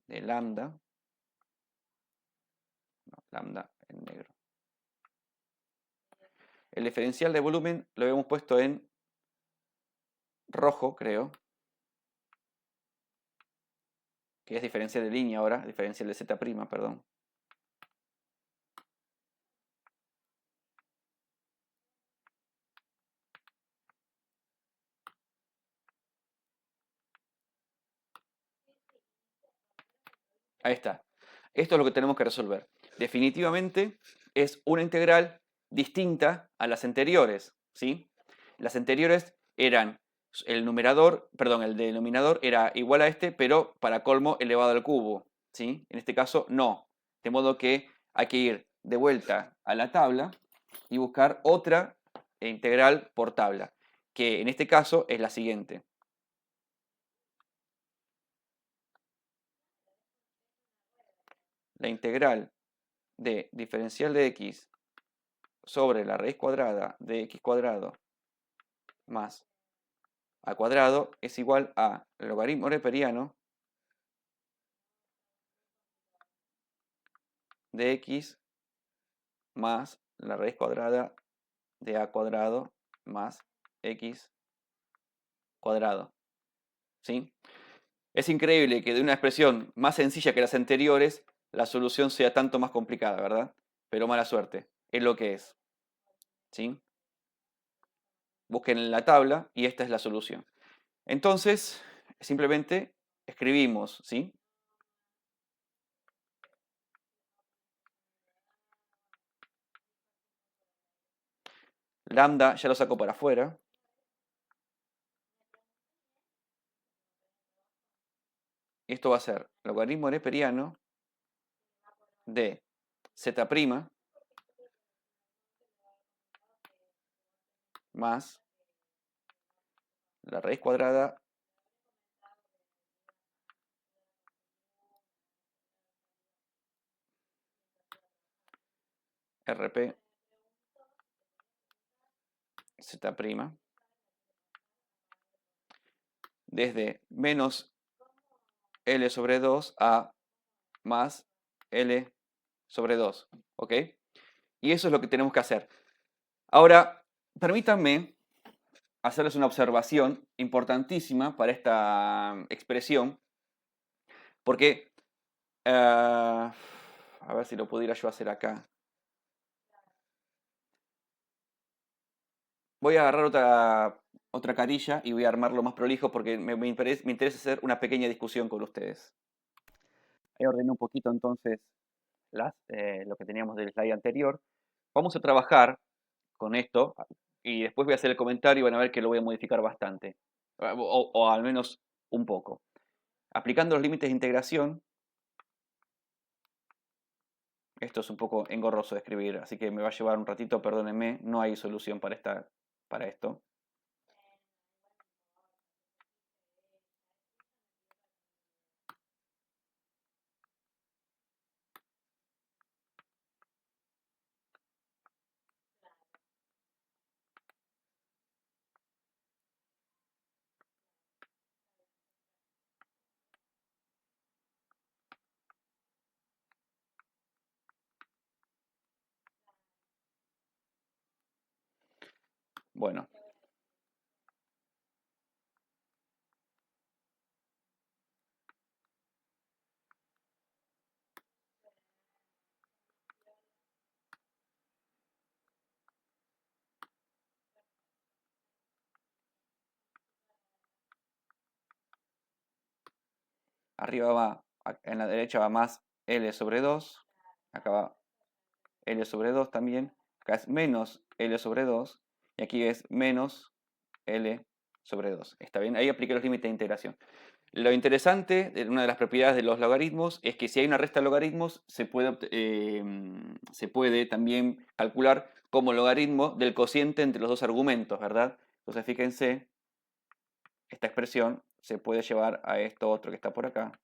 Speaker 1: De lambda. No, lambda en negro. El diferencial de volumen lo habíamos puesto en rojo, creo. Que es diferencial de línea ahora, diferencial de z', perdón. Ahí está. Esto es lo que tenemos que resolver. Definitivamente es una integral distinta a las anteriores, ¿sí? Las anteriores eran El numerador, perdón, el denominador era igual a este, pero para colmo elevado al cubo, ¿sí? En este caso no. De modo que hay que ir de vuelta a la tabla y buscar otra integral por tabla, que en este caso es la siguiente. La integral de diferencial de x sobre la raíz cuadrada de x cuadrado más a cuadrado es igual a logaritmo neperiano de x más la raíz cuadrada de a cuadrado más x cuadrado. ¿Sí? Es increíble que de una expresión más sencilla que las anteriores, la solución sea tanto más complicada, ¿verdad? Pero mala suerte, es lo que es. ¿Sí? Busquen en la tabla y esta es la solución. Entonces, simplemente escribimos, ¿sí? Lambda ya lo saco para afuera. Esto va a ser logaritmo neperiano de z' más la raíz cuadrada rp z' desde menos L sobre 2 a más L sobre 2, ¿ok? Y eso es lo que tenemos que hacer. Ahora, permítanme hacerles una observación importantísima para esta expresión, porque, a ver si lo pudiera yo hacer acá. Voy a agarrar otra carilla y voy a armarlo más prolijo porque me interesa hacer una pequeña discusión con ustedes. Ahí ordené un poquito entonces lo que teníamos del slide anterior. Vamos a trabajar con esto y después voy a hacer el comentario y van a ver que lo voy a modificar bastante, o al menos un poco. Aplicando los límites de integración, esto es un poco engorroso de escribir, así que me va a llevar un ratito, perdónenme, no hay solución para esto. Bueno, arriba va, en la derecha va más L sobre 2, acá va L sobre 2 también, acá es menos L sobre 2 y aquí es menos L sobre 2. ¿Está bien? Ahí apliqué los límites de integración. Lo interesante, una de las propiedades de los logaritmos, es que si hay una resta de logaritmos, se puede también calcular como logaritmo del cociente entre los dos argumentos, ¿verdad? Entonces fíjense, esta expresión se puede llevar a esto otro que está por acá.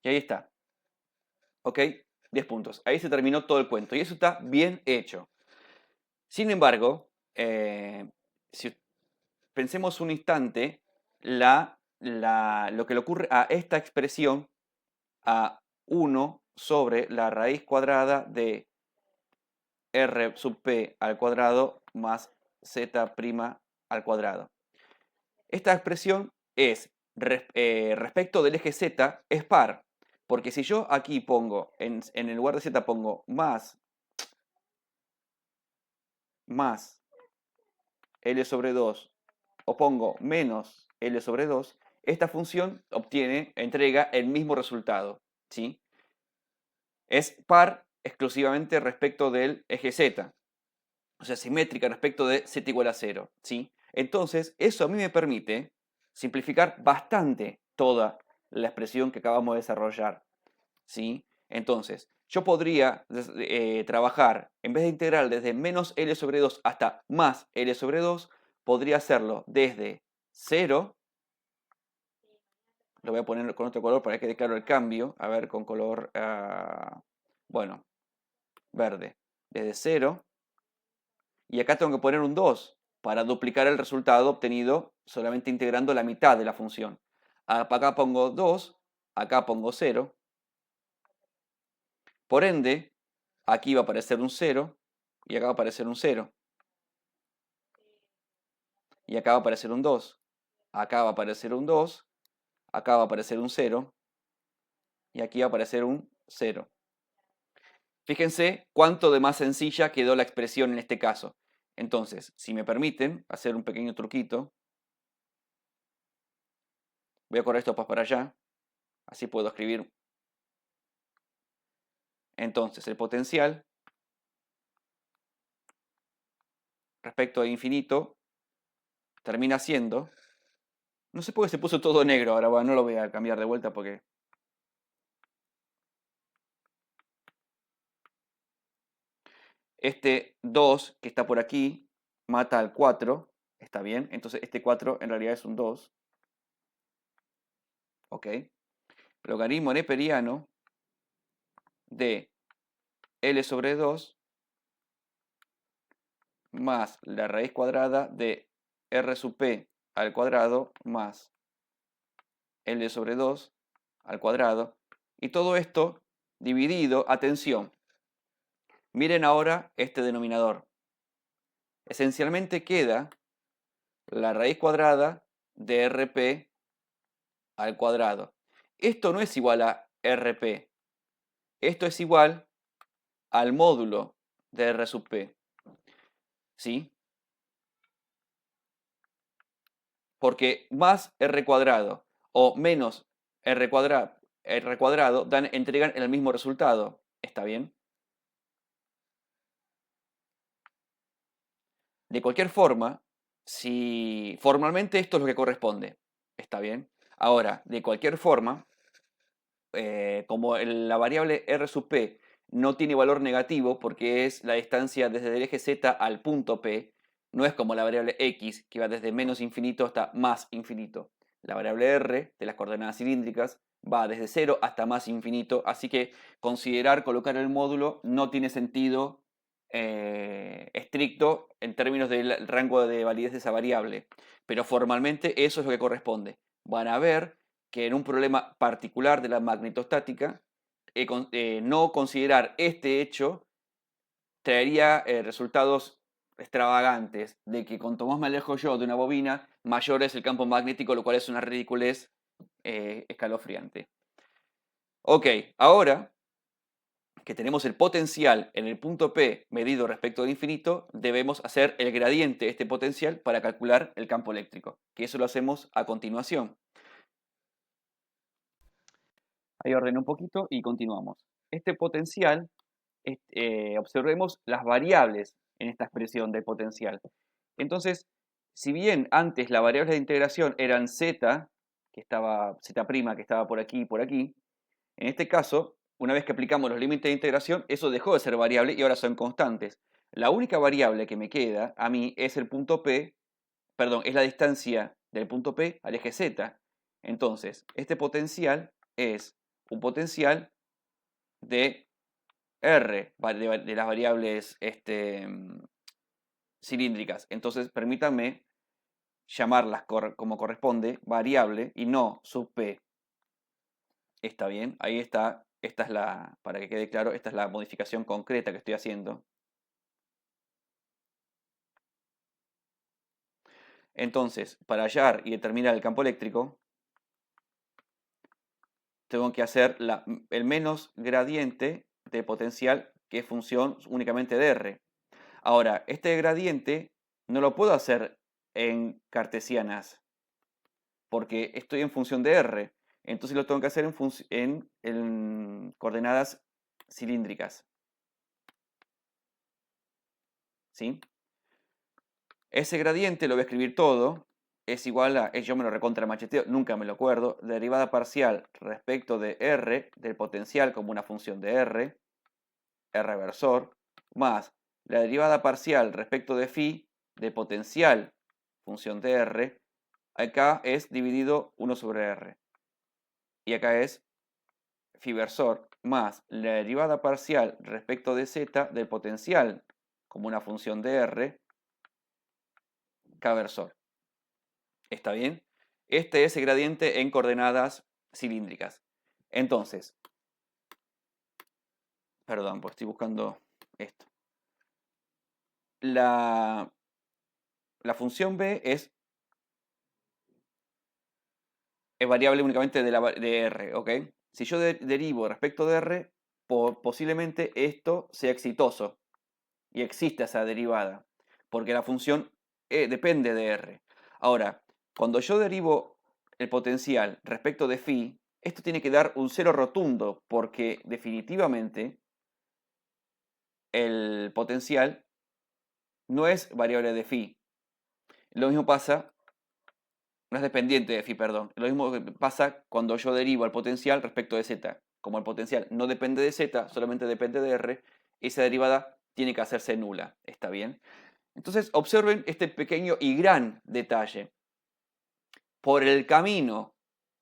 Speaker 1: Y ahí está. ¿Ok? 10 puntos. Ahí se terminó todo el cuento. Y eso está bien hecho. Sin embargo, si pensemos un instante lo que le ocurre a esta expresión a 1 sobre la raíz cuadrada de r sub p al cuadrado más z' al cuadrado. Esta expresión es respecto del eje z, es par, porque si yo aquí pongo, en el lugar de z pongo más L sobre 2 o pongo menos L sobre 2, esta función entrega el mismo resultado, ¿sí? Es par exclusivamente respecto del eje z, o sea, simétrica respecto de z igual a 0, ¿sí? Entonces, eso a mí me permite simplificar bastante toda la expresión que acabamos de desarrollar, ¿sí? Entonces, yo podría trabajar, en vez de integrar desde menos L sobre 2 hasta más L sobre 2, podría hacerlo desde 0, lo voy a poner con otro color para que quede claro el cambio, a ver, con color, bueno, verde, desde 0, y acá tengo que poner un 2 para duplicar el resultado obtenido solamente integrando la mitad de la función. Acá pongo 2, acá pongo 0, por ende, aquí va a aparecer un 0 y acá va a aparecer un 0. Y acá va a aparecer un 2. Acá va a aparecer un 2. Acá va a aparecer un 0. Y aquí va a aparecer un 0. Fíjense cuánto de más sencilla quedó la expresión en este caso. Entonces, si me permiten hacer un pequeño truquito, voy a correr esto para allá. Así puedo escribir. Entonces, el potencial respecto a infinito termina siendo... No sé por qué se puso todo negro ahora, bueno, no lo voy a cambiar de vuelta porque... Este 2 que está por aquí mata al 4, está bien. Entonces este 4 en realidad es un 2. ¿Ok? Logaritmo neperiano de L sobre 2 más la raíz cuadrada de R sub P al cuadrado más L sobre 2 al cuadrado. Y todo esto dividido, atención, miren ahora este denominador. Esencialmente queda la raíz cuadrada de RP al cuadrado. Esto no es igual a RP. Esto es igual al módulo de R sub P. ¿Sí? Porque más R cuadrado o menos R cuadrado entregan el mismo resultado. ¿Está bien? De cualquier forma, si formalmente esto es lo que corresponde. ¿Está bien? Ahora, de cualquier forma, como la variable R sub P no tiene valor negativo porque es la distancia desde el eje Z al punto P, no es como la variable X que va desde menos infinito hasta más infinito. La variable R de las coordenadas cilíndricas va desde 0 hasta más infinito, así que colocar el módulo no tiene sentido estricto en términos del rango de validez de esa variable, pero formalmente eso es lo que corresponde. Van a ver que en un problema particular de la magnetostática, no considerar este hecho traería resultados extravagantes, de que cuanto más me alejo yo de una bobina, mayor es el campo magnético, lo cual es una ridiculez escalofriante. Ok, ahora que tenemos el potencial en el punto P medido respecto al infinito, debemos hacer el gradiente de este potencial para calcular el campo eléctrico, que eso lo hacemos a continuación. Ahí ordené un poquito y continuamos. Este potencial, observemos las variables en esta expresión del potencial. Entonces, si bien antes las variables de integración eran z, z' que estaba por aquí y por aquí, en este caso, una vez que aplicamos los límites de integración, eso dejó de ser variable y ahora son constantes. La única variable que me queda a mí es el punto P, perdón, es la distancia del punto P al eje Z. Entonces, este potencial es un potencial de R, de las variables cilíndricas. Entonces, permítanme llamarlas como corresponde, variable y no sub P. ¿Está bien? Ahí está esta es para que quede claro, esta es la modificación concreta que estoy haciendo. Entonces, para hallar y determinar el campo eléctrico, tengo que hacer el menos gradiente de potencial, que es función únicamente de R. Ahora, este gradiente no lo puedo hacer en cartesianas, porque estoy en función de R. Entonces lo tengo que hacer en coordenadas cilíndricas. ¿Sí? Ese gradiente lo voy a escribir todo. Es igual a, yo me lo recontra macheteo, nunca me lo acuerdo, derivada parcial respecto de R, del potencial como una función de R, R versor, más la derivada parcial respecto de phi, de potencial, función de R, acá es dividido 1 sobre R. Y acá es phi versor, más la derivada parcial respecto de z, del potencial como una función de R, K versor. ¿Está bien? Este es el gradiente en coordenadas cilíndricas. Entonces, perdón, pues estoy buscando esto. La función b es variable únicamente de r, ¿ok? Si yo derivo respecto de r, posiblemente esto sea exitoso y exista esa derivada, porque la función depende de r. Ahora, cuando yo derivo el potencial respecto de phi, esto tiene que dar un cero rotundo, porque definitivamente el potencial no es variable de phi. Lo mismo pasa, no es dependiente de phi, perdón. Lo mismo pasa cuando yo derivo el potencial respecto de z. Como el potencial no depende de z, solamente depende de r, esa derivada tiene que hacerse nula. ¿Está bien? Entonces, observen este pequeño y gran detalle. Por el camino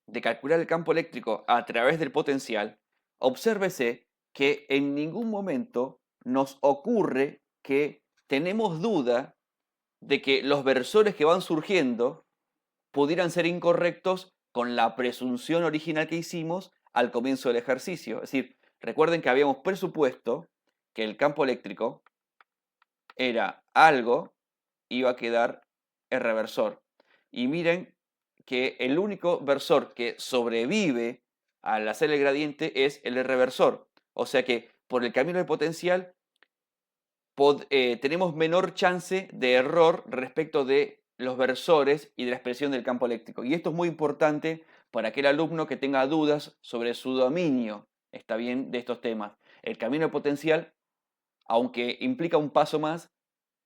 Speaker 1: de calcular el campo eléctrico a través del potencial, obsérvese que en ningún momento nos ocurre que tenemos duda de que los versores que van surgiendo pudieran ser incorrectos con la presunción original que hicimos al comienzo del ejercicio. Es decir, recuerden que habíamos presupuesto que el campo eléctrico era algo, iba a quedar el reversor. Y miren que el único versor que sobrevive al hacer el gradiente es el reversor. O sea que por el camino del potencial tenemos menor chance de error respecto de los versores y de la expresión del campo eléctrico. Y esto es muy importante para aquel alumno que tenga dudas sobre su dominio, está bien, de estos temas. El camino del potencial, aunque implica un paso más,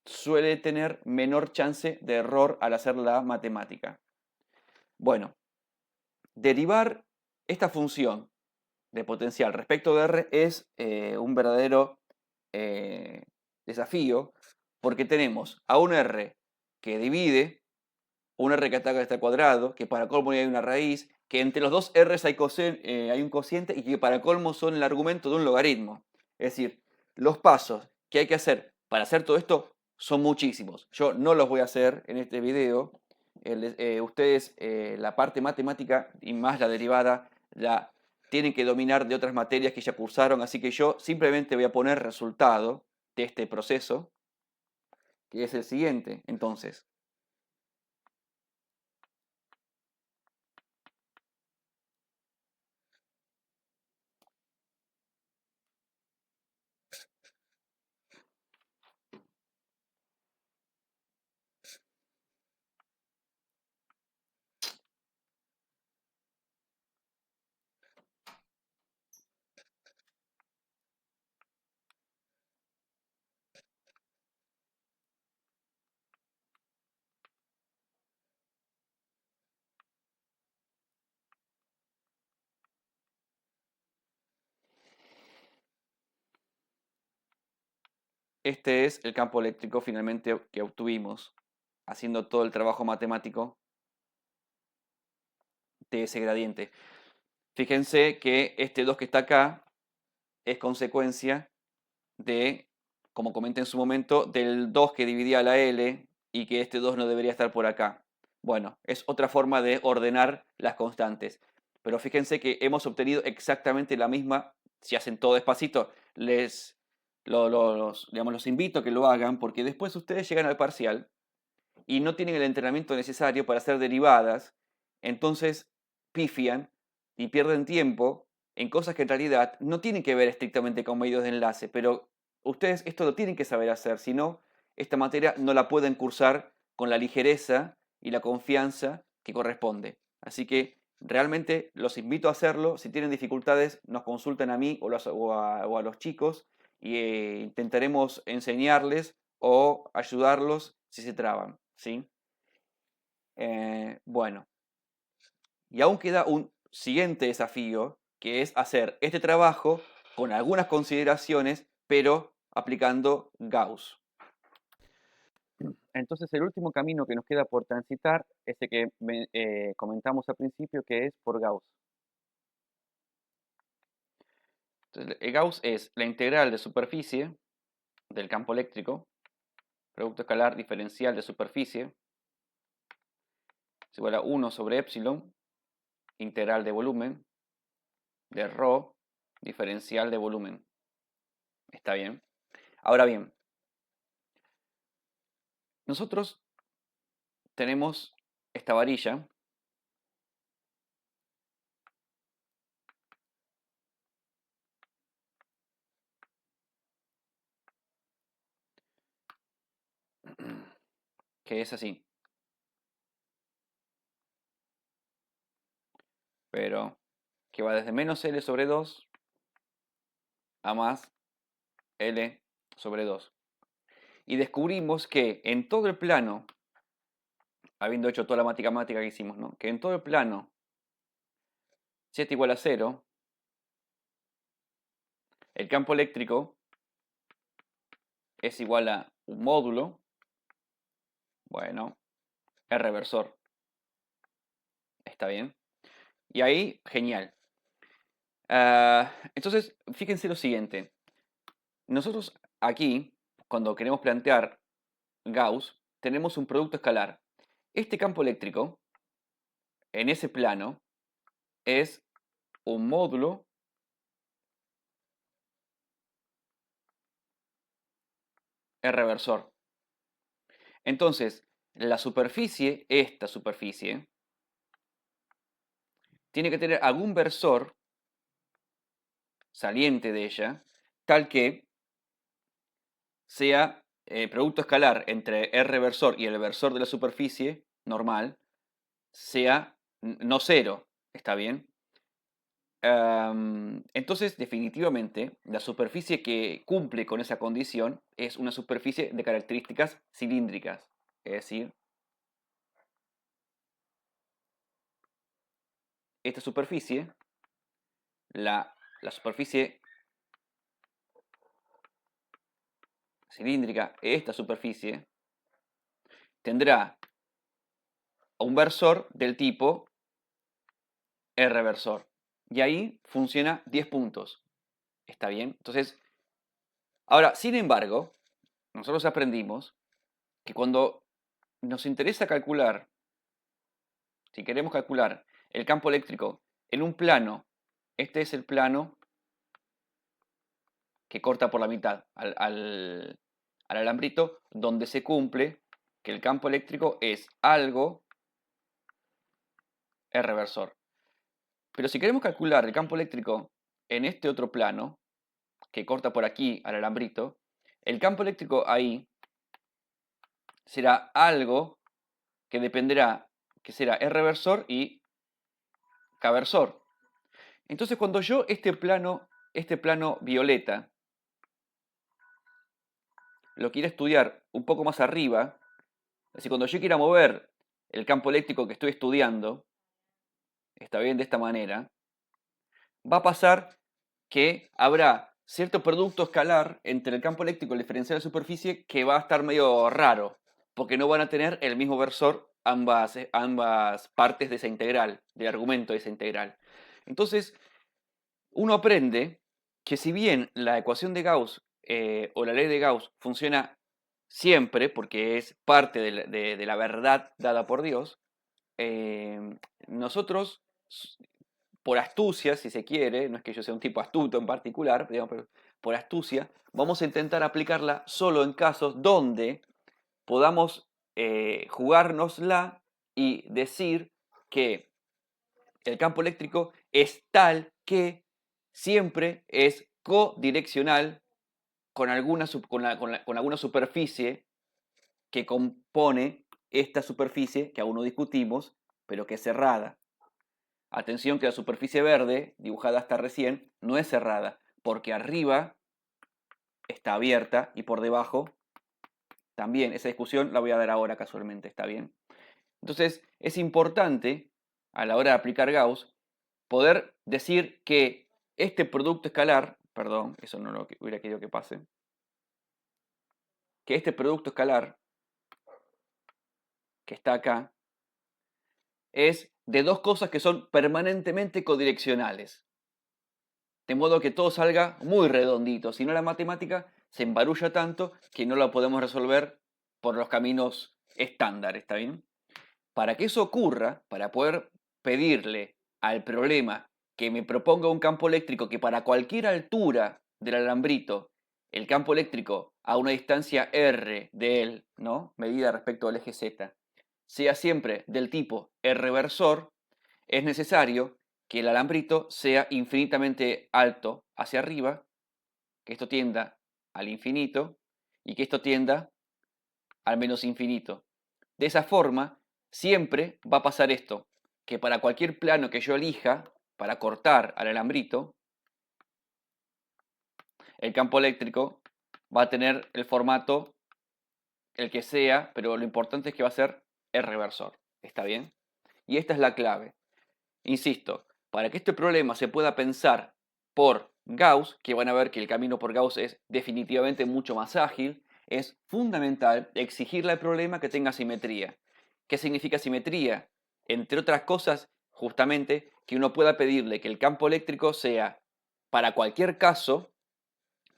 Speaker 1: suele tener menor chance de error al hacer la matemática. Bueno, derivar esta función de potencial respecto de R es un verdadero desafío, porque tenemos a un R que divide, un R que ataca este cuadrado, que para colmo hay una raíz, que entre los dos R's hay un cociente y que para colmo son el argumento de un logaritmo. Es decir, los pasos que hay que hacer para hacer todo esto son muchísimos. Yo no los voy a hacer en este video. Ustedes la parte matemática y más la derivada la tienen que dominar de otras materias que ya cursaron, así que yo simplemente voy a poner resultado de este proceso, que es el siguiente. Entonces, este es el campo eléctrico finalmente que obtuvimos haciendo todo el trabajo matemático de ese gradiente. Fíjense que este 2 que está acá es consecuencia de, como comenté en su momento, del 2 que dividía la L y que este 2 no debería estar por acá. Bueno, es otra forma de ordenar las constantes. Pero fíjense que hemos obtenido exactamente la misma si hacen todo despacito, digamos, los invito a que lo hagan, porque después ustedes llegan al parcial y no tienen el entrenamiento necesario para hacer derivadas, entonces pifian y pierden tiempo en cosas que en realidad no tienen que ver estrictamente con medios de enlace, pero ustedes esto lo tienen que saber hacer, si no, esta materia no la pueden cursar con la ligereza y la confianza que corresponde. Así que realmente los invito a hacerlo. Si tienen dificultades, nos consultan a mí o a los chicos y intentaremos enseñarles o ayudarlos si se traban, ¿sí? Bueno, y aún queda un siguiente desafío, que es hacer este trabajo con algunas consideraciones, pero aplicando Gauss. Entonces, el último camino que nos queda por transitar es el que comentamos al principio, que es por Gauss. Entonces, el Gauss es la integral de superficie del campo eléctrico, producto escalar diferencial de superficie, es igual a 1 sobre epsilon, integral de volumen, de ρ, diferencial de volumen. ¿Está bien? Ahora bien, nosotros tenemos esta varilla que es así, pero que va desde menos L sobre 2 a más L sobre 2. Y descubrimos que en todo el plano, habiendo hecho toda la matemática que hicimos, ¿no? Que en todo el plano z igual a 0, el campo eléctrico es igual a un módulo, bueno, R reversor. ¿Está bien? Y ahí, genial. Entonces, fíjense lo siguiente. Nosotros aquí, cuando queremos plantear Gauss, tenemos un producto escalar. Este campo eléctrico, en ese plano, es un módulo R reversor. Entonces, la superficie, esta superficie, tiene que tener algún versor saliente de ella, tal que sea producto escalar entre R reversor y el versor de la superficie normal, sea no cero, ¿está bien? Entonces, definitivamente, la superficie que cumple con esa condición es una superficie de características cilíndricas. Es decir, esta superficie, la superficie cilíndrica, esta superficie, tendrá un versor del tipo R reversor. Y ahí funciona 10 puntos. ¿Está bien? Entonces, ahora, sin embargo, nosotros aprendimos que cuando nos interesa calcular, si queremos calcular el campo eléctrico en un plano, este es el plano que corta por la mitad al alambrito, donde se cumple que el campo eléctrico es algo R reversor. Pero si queremos calcular el campo eléctrico en este otro plano, que corta por aquí al alambrito, el campo eléctrico ahí será algo que dependerá, que será R reversor y K versor. Entonces cuando yo este plano violeta, lo quiero estudiar un poco más arriba, es decir, cuando yo quiera mover el campo eléctrico que estoy estudiando, está bien de esta manera, va a pasar que habrá cierto producto escalar entre el campo eléctrico y el diferencial de superficie que va a estar medio raro, porque no van a tener el mismo versor ambas partes de esa integral, del argumento de esa integral. Entonces, uno aprende que si bien la ecuación de Gauss o la ley de Gauss funciona siempre, porque es parte de la verdad dada por Dios, nosotros por astucia, si se quiere, no es que yo sea un tipo astuto en particular, digamos, pero por astucia, vamos a intentar aplicarla solo en casos donde podamos jugárnosla y decir que el campo eléctrico es tal que siempre es codireccional con alguna, con alguna superficie que compone esta superficie que aún no discutimos, pero que es cerrada. Atención que la superficie verde, dibujada hasta recién, no es cerrada, porque arriba está abierta y por debajo también. Esa discusión la voy a dar ahora casualmente, ¿está bien? Entonces, es importante, a la hora de aplicar Gauss, poder decir que este producto escalar, perdón, eso no lo hubiera querido que pase, que este producto escalar, que está acá, es de dos cosas que son permanentemente codireccionales. De modo que todo salga muy redondito, si no la matemática se embarulla tanto que no la podemos resolver por los caminos estándar, ¿está bien? Para que eso ocurra, para poder pedirle al problema que me proponga un campo eléctrico que para cualquier altura del alambrito, el campo eléctrico a una distancia r de él, ¿no? Medida respecto al eje z, sea siempre del tipo r-versor, es necesario que el alambrito sea infinitamente alto hacia arriba, que esto tienda al infinito y que esto tienda al menos infinito. De esa forma, siempre va a pasar esto, que para cualquier plano que yo elija para cortar al alambrito, el campo eléctrico va a tener el formato el que sea, pero lo importante es que va a ser r-versor. ¿Está bien? Y esta es la clave. Insisto, para que este problema se pueda pensar por Gauss, que van a ver que el camino por Gauss es definitivamente mucho más ágil, es fundamental exigirle al problema que tenga simetría. ¿Qué significa simetría? Entre otras cosas, justamente, que uno pueda pedirle que el campo eléctrico sea, para cualquier caso,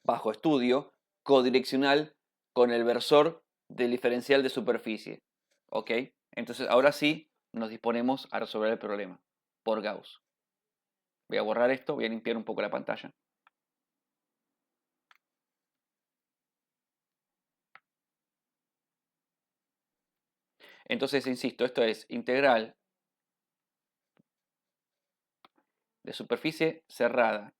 Speaker 1: bajo estudio, codireccional con el versor del diferencial de superficie. ¿Ok? Entonces, ahora sí, nos disponemos a resolver el problema por Gauss. Voy a borrar esto, voy a limpiar un poco la pantalla. Entonces, insisto, esto es integral de superficie cerrada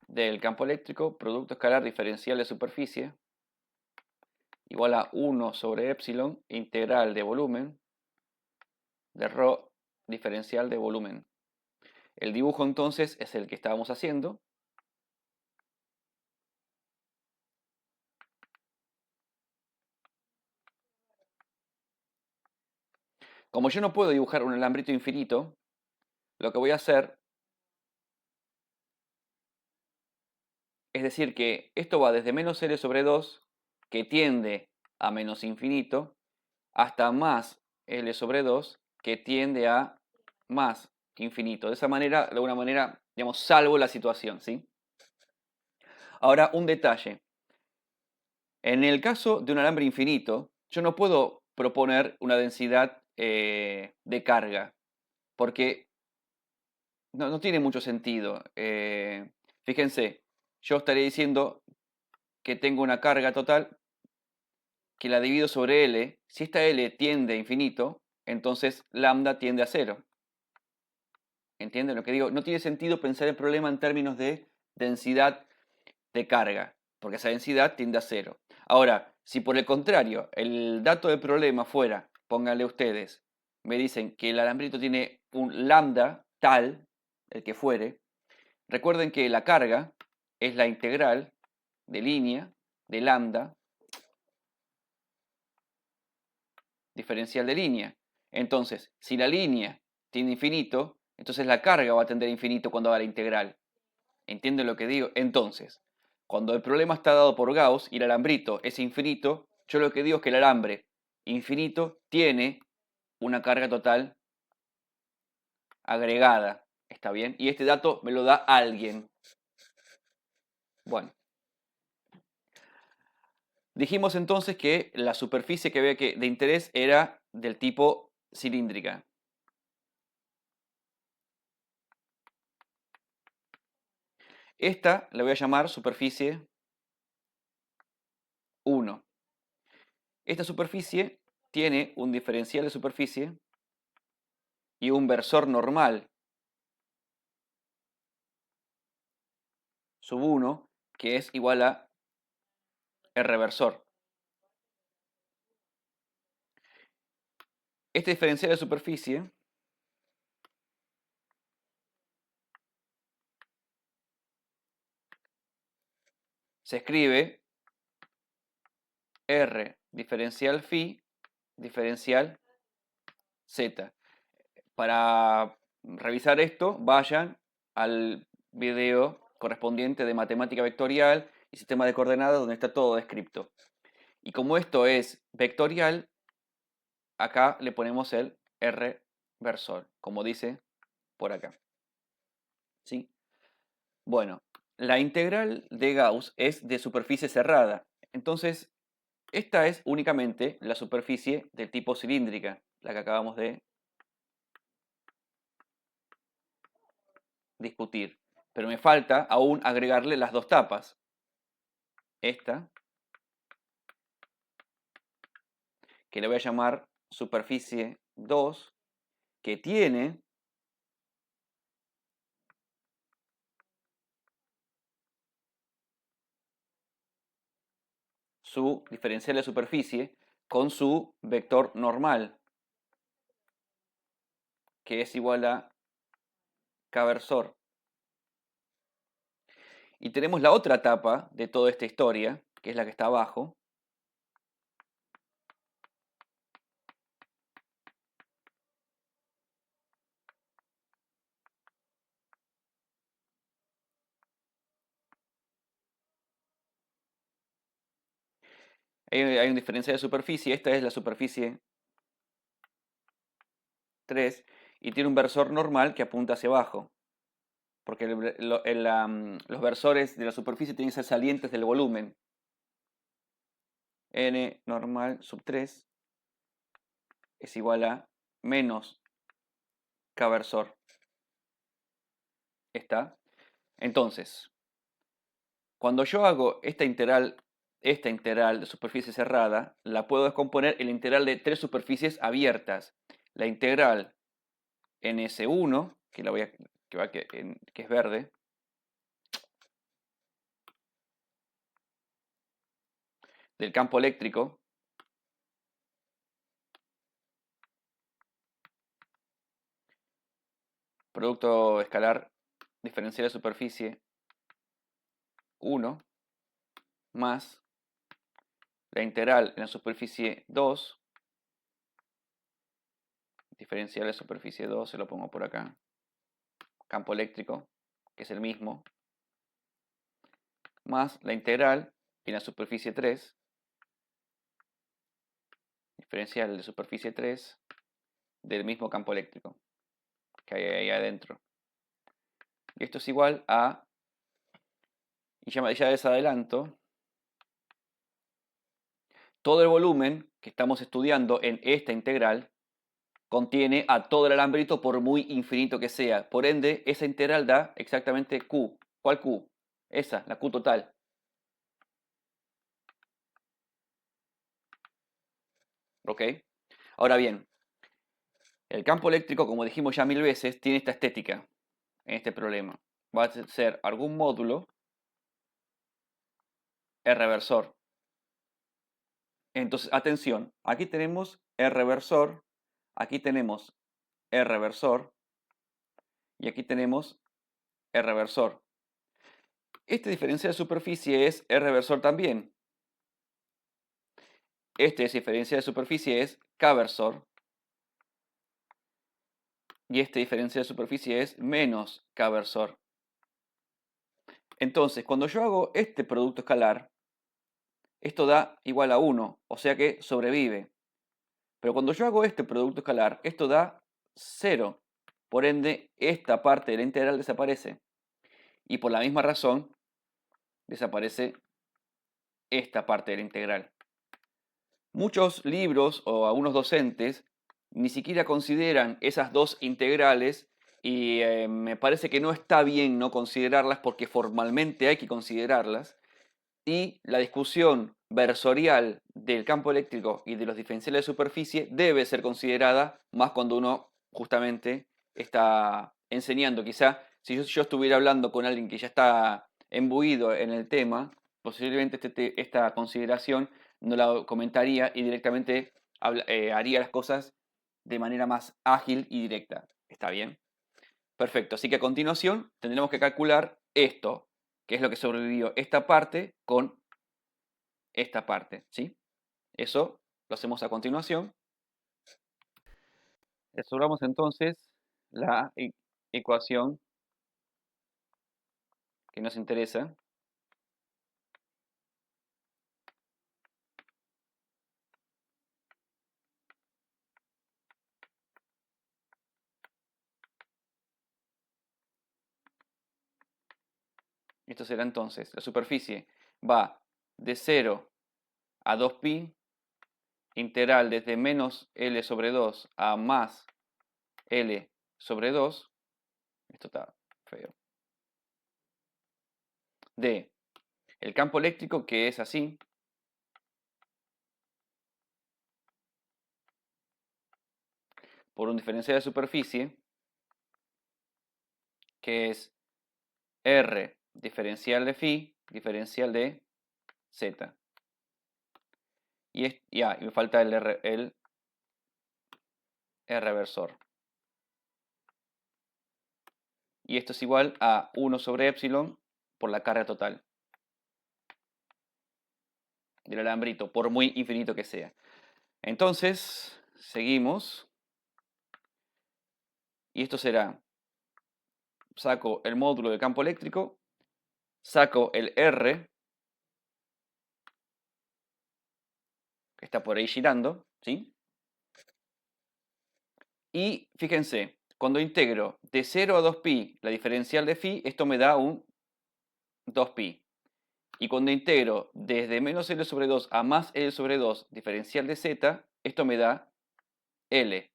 Speaker 1: del campo eléctrico, producto escalar diferencial de superficie, igual a 1 sobre epsilon, integral de volumen, de ρ diferencial de volumen. El dibujo entonces es el que estábamos haciendo. Como yo no puedo dibujar un alambrito infinito, lo que voy a hacer es decir que esto va desde menos L sobre 2, que tiende a menos infinito, hasta más L sobre 2, que tiende a más infinito. De esa manera, de alguna manera, digamos, salvo la situación, ¿sí? Ahora, un detalle. En el caso de un alambre infinito, yo no puedo proponer una densidad de carga, porque no tiene mucho sentido. Fíjense, yo estaría diciendo que tengo una carga total que la divido sobre L. Si esta L tiende a infinito, entonces lambda tiende a cero. ¿Entienden lo que digo? No tiene sentido pensar el problema en términos de densidad de carga, porque esa densidad tiende a cero. Ahora, si por el contrario el dato del problema fuera, pónganle ustedes, me dicen que el alambrito tiene un lambda tal, el que fuere, recuerden que la carga es la integral de línea de lambda diferencial de línea. Entonces, si la línea tiene infinito, entonces la carga va a tender a infinito cuando haga la integral. ¿Entienden lo que digo? Entonces, cuando el problema está dado por Gauss y el alambrito es infinito, yo lo que digo es que el alambre infinito tiene una carga total agregada. ¿Está bien? Y este dato me lo da alguien. Bueno. Dijimos entonces que la superficie que había de interés era del tipo cilíndrica. Esta la voy a llamar superficie 1. Esta superficie tiene un diferencial de superficie y un versor normal sub 1 que es igual a R versor. Este diferencial de superficie se escribe R diferencial phi diferencial z. Para revisar esto, vayan al video correspondiente de matemática vectorial y sistema de coordenadas donde está todo descrito. Y como esto es vectorial, acá le ponemos el R versor, como dice por acá. ¿Sí? Bueno, la integral de Gauss es de superficie cerrada. Entonces, esta es únicamente la superficie del tipo cilíndrica, la que acabamos de discutir. Pero me falta aún agregarle las dos tapas. Esta, que le voy a llamar superficie 2, que tiene su diferencial de superficie con su vector normal, que es igual a K versor. Y tenemos la otra etapa de toda esta historia, que es la que está abajo. Hay un diferencial de superficie, esta es la superficie 3, y tiene un versor normal que apunta hacia abajo, porque los versores de la superficie tienen que ser salientes del volumen. N normal sub 3 es igual a menos K versor. ¿Está? Entonces, cuando yo hago esta integral de superficie cerrada, la puedo descomponer en la integral de tres superficies abiertas. La integral en S1, que es verde, del campo eléctrico, producto escalar diferencial de superficie 1, más la integral en la superficie 2, diferencial de superficie 2, se lo pongo por acá, campo eléctrico, que es el mismo, más la integral en la superficie 3, diferencial de superficie 3, del mismo campo eléctrico que hay ahí adentro. Y esto es igual a, y ya les adelanto, todo el volumen que estamos estudiando en esta integral contiene a todo el alambrito por muy infinito que sea. Por ende, esa integral da exactamente Q. ¿Cuál Q? Esa, la Q total. ¿Ok? Ahora bien, el campo eléctrico, como dijimos ya 1000 veces, tiene esta estética en este problema. Va a ser algún módulo R reversor. Entonces, atención, aquí tenemos R reversor, aquí tenemos R reversor y aquí tenemos R reversor. Este diferencial de superficie es R reversor también. Este diferencial de superficie es K versor. Y este diferencial de superficie es menos K versor. Entonces, cuando yo hago este producto escalar, esto da igual a 1, o sea que sobrevive. Pero cuando yo hago este producto escalar, esto da 0. Por ende, esta parte de la integral desaparece. Y por la misma razón, desaparece esta parte de la integral. Muchos libros o algunos docentes ni siquiera consideran esas dos integrales y me parece que no está bien no considerarlas porque formalmente hay que considerarlas. Y la discusión versorial del campo eléctrico y de los diferenciales de superficie debe ser considerada más cuando uno justamente está enseñando. Quizá si yo estuviera hablando con alguien que ya está embuido en el tema, posiblemente esta consideración no la comentaría y directamente haría las cosas de manera más ágil y directa. ¿Está bien? Perfecto. Así que a continuación tendremos que calcular esto, que es lo que sobrevivió esta parte con esta parte, ¿sí? Eso lo hacemos a continuación. Resolvamos entonces la ecuación que nos interesa. Esto será entonces, la superficie va de 0 a 2pi, integral desde menos L sobre 2 a más L sobre 2, esto está feo, de el campo eléctrico, que es así, por un diferencial de superficie, que es R diferencial de phi, diferencial de z. Y me falta el reversor. Y esto es igual a 1 sobre epsilon por la carga total del alambrito, por muy infinito que sea. Entonces, seguimos. Y esto será, saco el módulo del campo eléctrico, saco el R, que está por ahí girando, ¿sí? Y fíjense, cuando integro de 0 a 2pi la diferencial de phi, esto me da un 2pi. Y cuando integro desde menos L sobre 2 a más L sobre 2 diferencial de z, esto me da L,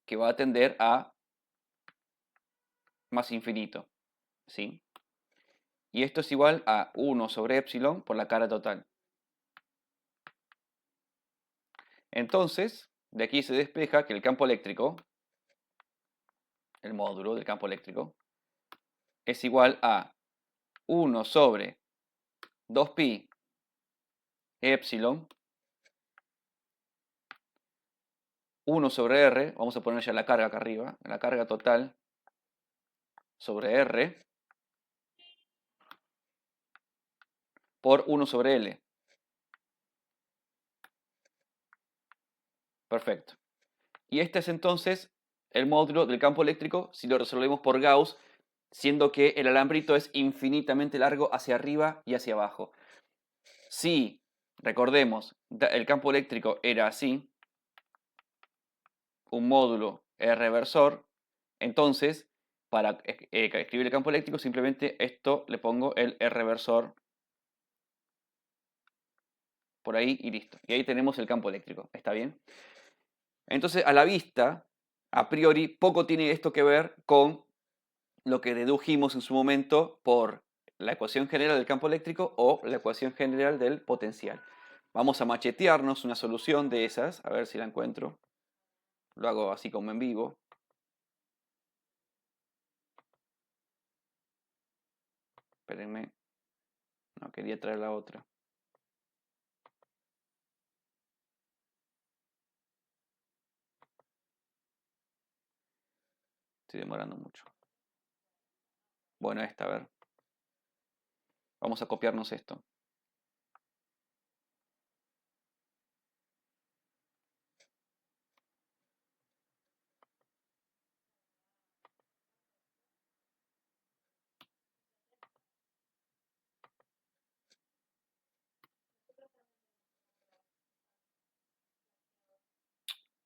Speaker 1: que va a tender a más infinito, ¿sí? Y esto es igual a 1 sobre epsilon por la carga total. Entonces, de aquí se despeja que el campo eléctrico, el módulo del campo eléctrico, es igual a 1 sobre 2pi epsilon, 1 sobre r, vamos a poner ya la carga acá arriba, la carga total sobre r, por 1 sobre L. Perfecto. Y este es entonces el módulo del campo eléctrico si lo resolvemos por Gauss, siendo que el alambrito es infinitamente largo hacia arriba y hacia abajo. Si, recordemos, el campo eléctrico era así, un módulo reversor, entonces, para escribir el campo eléctrico, simplemente esto le pongo el reversor por ahí y listo. Y ahí tenemos el campo eléctrico, ¿está bien? Entonces, a la vista, a priori, poco tiene esto que ver con lo que dedujimos en su momento por la ecuación general del campo eléctrico o la ecuación general del potencial. Vamos a machetearnos una solución de esas, a ver si la encuentro. Lo hago así como en vivo. Espérenme. No, quería traer la otra. Estoy demorando mucho. Bueno, esta, a ver. Vamos a copiarnos esto.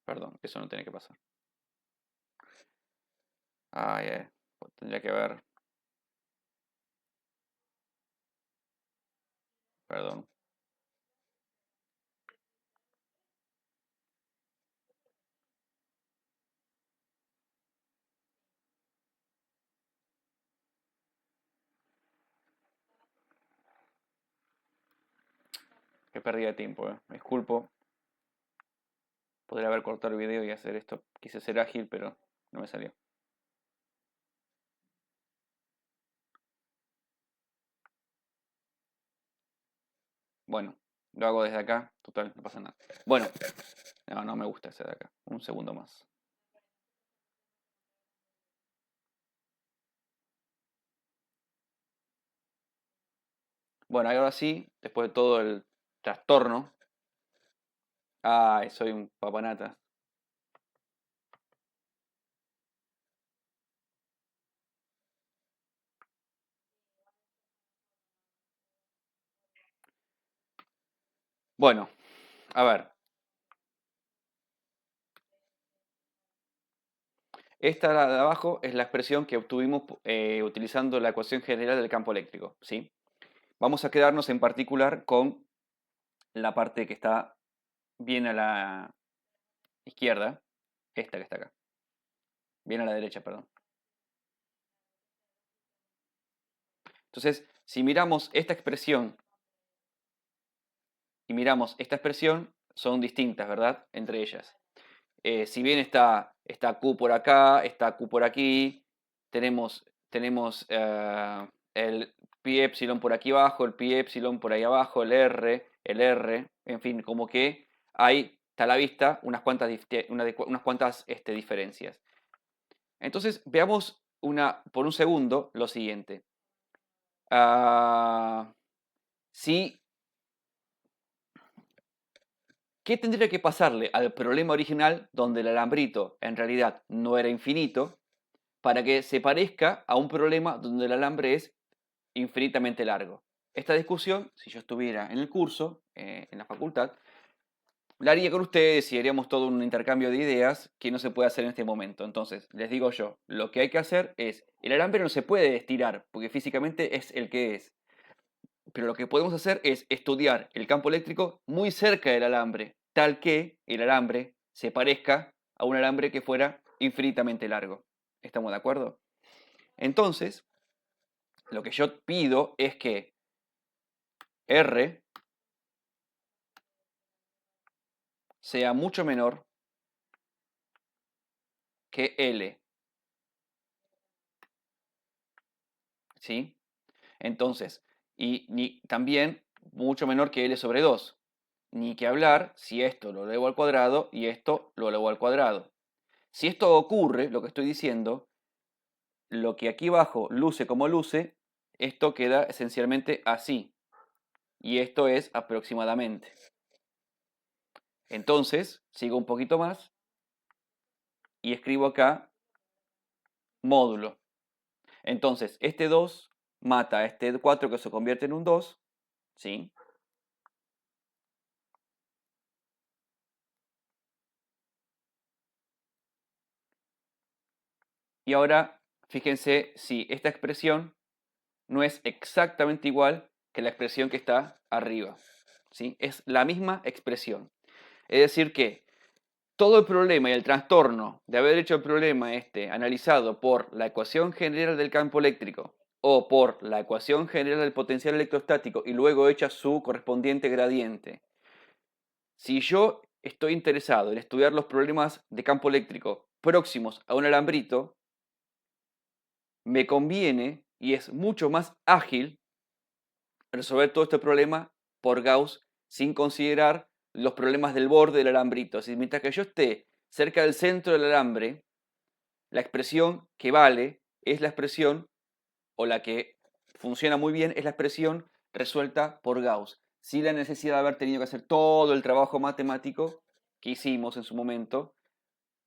Speaker 1: Perdón, eso no tiene que pasar. Pues tendría que ver. Perdón. Qué pérdida de tiempo, Me disculpo. Podría haber cortado el video y hacer esto. Quise ser ágil, pero no me salió. Bueno, lo hago desde acá. Total, no pasa nada. Bueno, no me gusta ese de acá. Un segundo más. Bueno, ahora sí, después de todo el trastorno. Ay, soy un papanata. Bueno, a ver. Esta de abajo es la expresión que obtuvimos utilizando la ecuación general del campo eléctrico, ¿sí? Vamos a quedarnos en particular con la parte que está bien a la izquierda, esta que está acá, bien a la derecha, perdón. Entonces, si miramos esta expresión y miramos esta expresión, son distintas, ¿verdad? Entre ellas. Si bien está Q por acá, está Q por aquí, tenemos el pi epsilon por aquí abajo, el pi epsilon por ahí abajo, el R, en fin, como que hay, está a la vista, unas cuantas diferencias. Entonces, veamos por un segundo lo siguiente. Si ¿Qué tendría que pasarle al problema original donde el alambrito en realidad no era infinito para que se parezca a un problema donde el alambre es infinitamente largo? Esta discusión, si yo estuviera en el curso, en la facultad, la haría con ustedes y haríamos todo un intercambio de ideas que no se puede hacer en este momento. Entonces, les digo yo, lo que hay que hacer es, el alambre no se puede estirar porque físicamente es el que es. Pero lo que podemos hacer es estudiar el campo eléctrico muy cerca del alambre, tal que el alambre se parezca a un alambre que fuera infinitamente largo. ¿Estamos de acuerdo? Entonces, lo que yo pido es que R sea mucho menor que L. ¿Sí? Entonces, y también mucho menor que L sobre 2. Ni que hablar si esto lo elevo al cuadrado y esto lo elevo al cuadrado. Si esto ocurre, lo que estoy diciendo, lo que aquí abajo luce como luce, esto queda esencialmente así. Y esto es aproximadamente. Entonces, sigo un poquito más y escribo acá módulo. Entonces, este 2 mata a este 4 que se convierte en un 2, ¿sí? Y ahora, fíjense si esta expresión no es exactamente igual que la expresión que está arriba, ¿sí? Es la misma expresión. Es decir que todo el problema y el trastorno de haber hecho el problema analizado por la ecuación general del campo eléctrico o por la ecuación general del potencial electrostático y luego hecha su correspondiente gradiente. Si yo estoy interesado en estudiar los problemas de campo eléctrico próximos a un alambrito, me conviene y es mucho más ágil resolver todo este problema por Gauss sin considerar los problemas del borde del alambrito. Si mientras que yo esté cerca del centro del alambre, la expresión que vale es la expresión, o la que funciona muy bien, es la expresión resuelta por Gauss, sin la necesidad de haber tenido que hacer todo el trabajo matemático que hicimos en su momento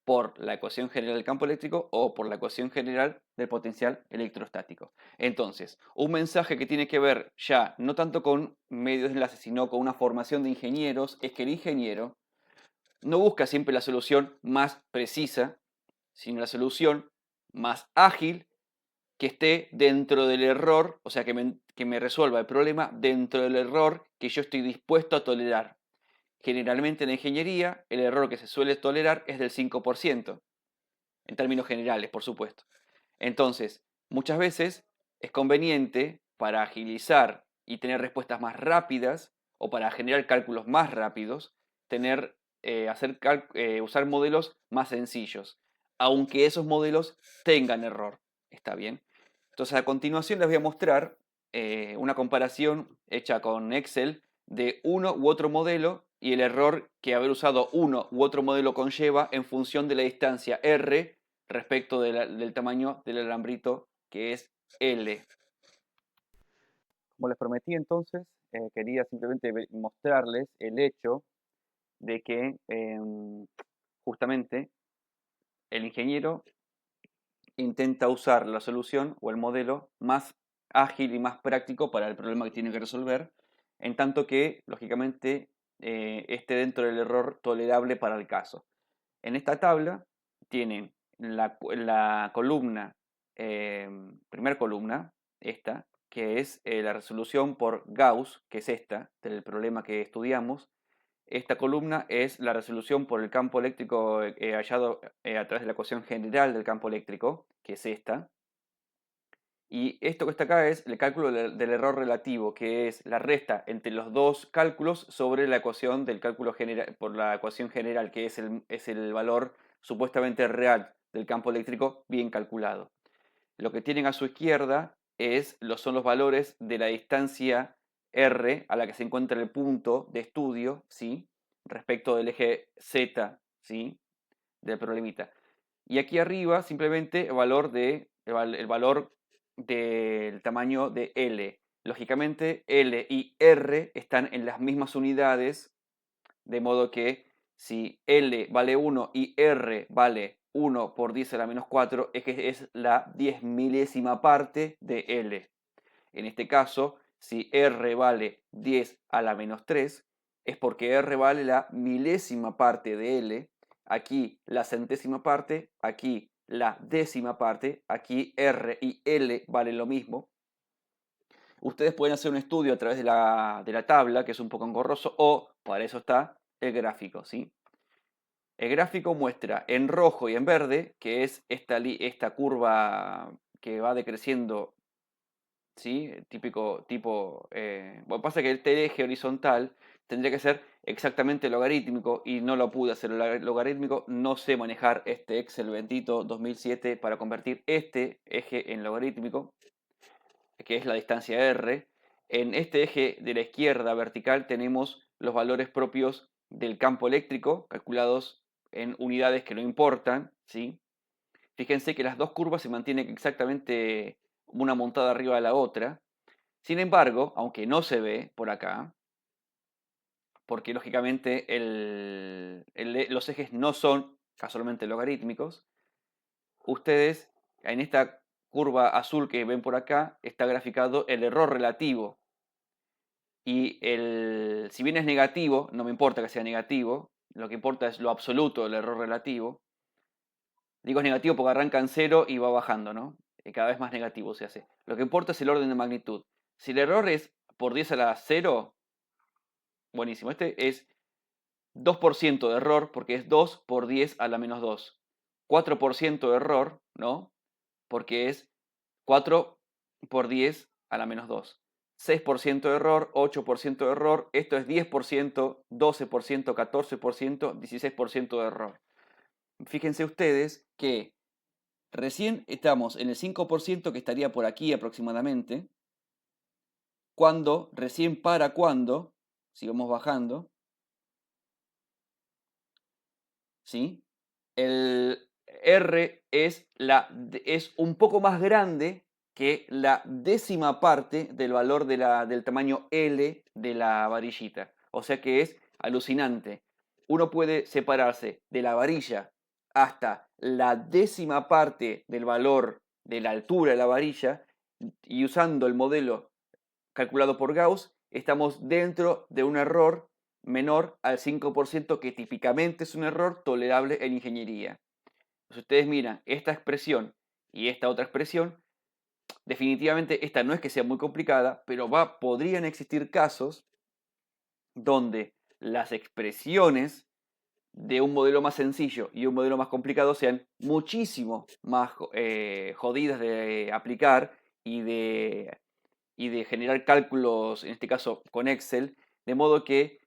Speaker 1: por la ecuación general del campo eléctrico o por la ecuación general del potencial electrostático. Entonces, un mensaje que tiene que ver ya no tanto con medios de enlace, sino con una formación de ingenieros, es que el ingeniero no busca siempre la solución más precisa, sino la solución más ágil que esté dentro del error, o sea, que me resuelva el problema dentro del error que yo estoy dispuesto a tolerar. Generalmente en la ingeniería, el error que se suele tolerar es del 5%, en términos generales, por supuesto. Entonces, muchas veces es conveniente para agilizar y tener respuestas más rápidas o para generar cálculos más rápidos, usar modelos más sencillos, aunque esos modelos tengan error. ¿Está bien? Entonces, a continuación les voy a mostrar una comparación hecha con Excel de uno u otro modelo y el error que haber usado uno u otro modelo conlleva en función de la distancia R respecto del tamaño del alambrito, que es L. Como les prometí entonces, quería simplemente mostrarles el hecho de que justamente el ingeniero intenta usar la solución o el modelo más ágil y más práctico para el problema que tiene que resolver, en tanto que, lógicamente, esté dentro del error tolerable para el caso. En esta tabla tienen la columna, primera columna, esta, que es la resolución por Gauss, que es esta, del problema que estudiamos. Esta columna es la resolución por el campo eléctrico hallado a través de la ecuación general del campo eléctrico, que es esta. Y esto que está acá es el cálculo del error relativo, que es la resta entre los dos cálculos sobre la ecuación del cálculo general, por la ecuación general, que es el valor supuestamente real del campo eléctrico bien calculado. Lo que tienen a su izquierda son los valores de la distancia R a la que se encuentra el punto de estudio, ¿sí? Respecto del eje Z, ¿sí? Del problemita. Y aquí arriba simplemente el valor del tamaño de L. Lógicamente L y R están en las mismas unidades, de modo que si L vale 1 y R vale 1 por 10 a la menos 4, es que es la 10 milésima parte de L. En este caso, si R vale 10 a la menos 3, es porque R vale la milésima parte de L, aquí la centésima parte, aquí la décima parte, aquí R y L valen lo mismo. Ustedes pueden hacer un estudio a través de la tabla, que es un poco engorroso, o para eso está el gráfico, ¿sí? El gráfico muestra en rojo y en verde, que es esta curva que va decreciendo, ¿sí? Bueno, pasa que este eje horizontal tendría que ser exactamente logarítmico y no lo pude hacer logarítmico. No sé manejar este Excel bendito 2007 para convertir este eje en logarítmico, que es la distancia R. En este eje de la izquierda vertical tenemos los valores propios del campo eléctrico, calculados en unidades que no importan, ¿sí? Fíjense que las dos curvas se mantienen exactamente una montada arriba de la otra. Sin embargo, aunque no se ve por acá, porque lógicamente los ejes no son casualmente logarítmicos, ustedes en esta curva azul que ven por acá está graficado el error relativo. Y si bien es negativo, no me importa que sea negativo, lo que importa es lo absoluto del error relativo. Digo es negativo porque arranca en 0 y va bajando, ¿no? Cada vez más negativo se hace. Lo que importa es el orden de magnitud. Si el error es por 10 a la 0, buenísimo. Este es 2% de error porque es 2 por 10 a la menos 2. 4% de error, ¿no? Porque es 4 por 10 a la menos 2. 6% de error, 8% de error, esto es 10%, 12%, 14%, 16% de error. Fíjense ustedes que recién estamos en el 5% que estaría por aquí aproximadamente, cuando, sigamos bajando, ¿sí? El R es un poco más grande que la décima parte del valor del tamaño L de la varillita. O sea que es alucinante. Uno puede separarse de la varilla hasta la décima parte del valor de la altura de la varilla y usando el modelo calculado por Gauss, estamos dentro de un error menor al 5% que típicamente es un error tolerable en ingeniería. Si ustedes miran esta expresión y esta otra expresión, definitivamente esta no es que sea muy complicada, pero podrían existir casos donde las expresiones de un modelo más sencillo y un modelo más complicado sean muchísimo más jodidas de aplicar y de generar cálculos, en este caso con Excel, De modo que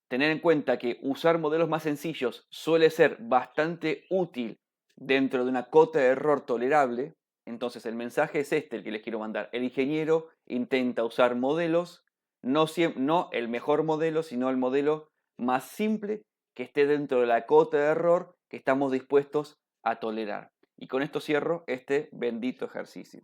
Speaker 1: tener en cuenta que usar modelos más sencillos suele ser bastante útil dentro de una cota de error tolerable. Entonces el mensaje es este el que les quiero mandar. El ingeniero intenta usar modelos, no el mejor modelo, sino el modelo más simple que esté dentro de la cota de error que estamos dispuestos a tolerar. Y con esto cierro este bendito ejercicio.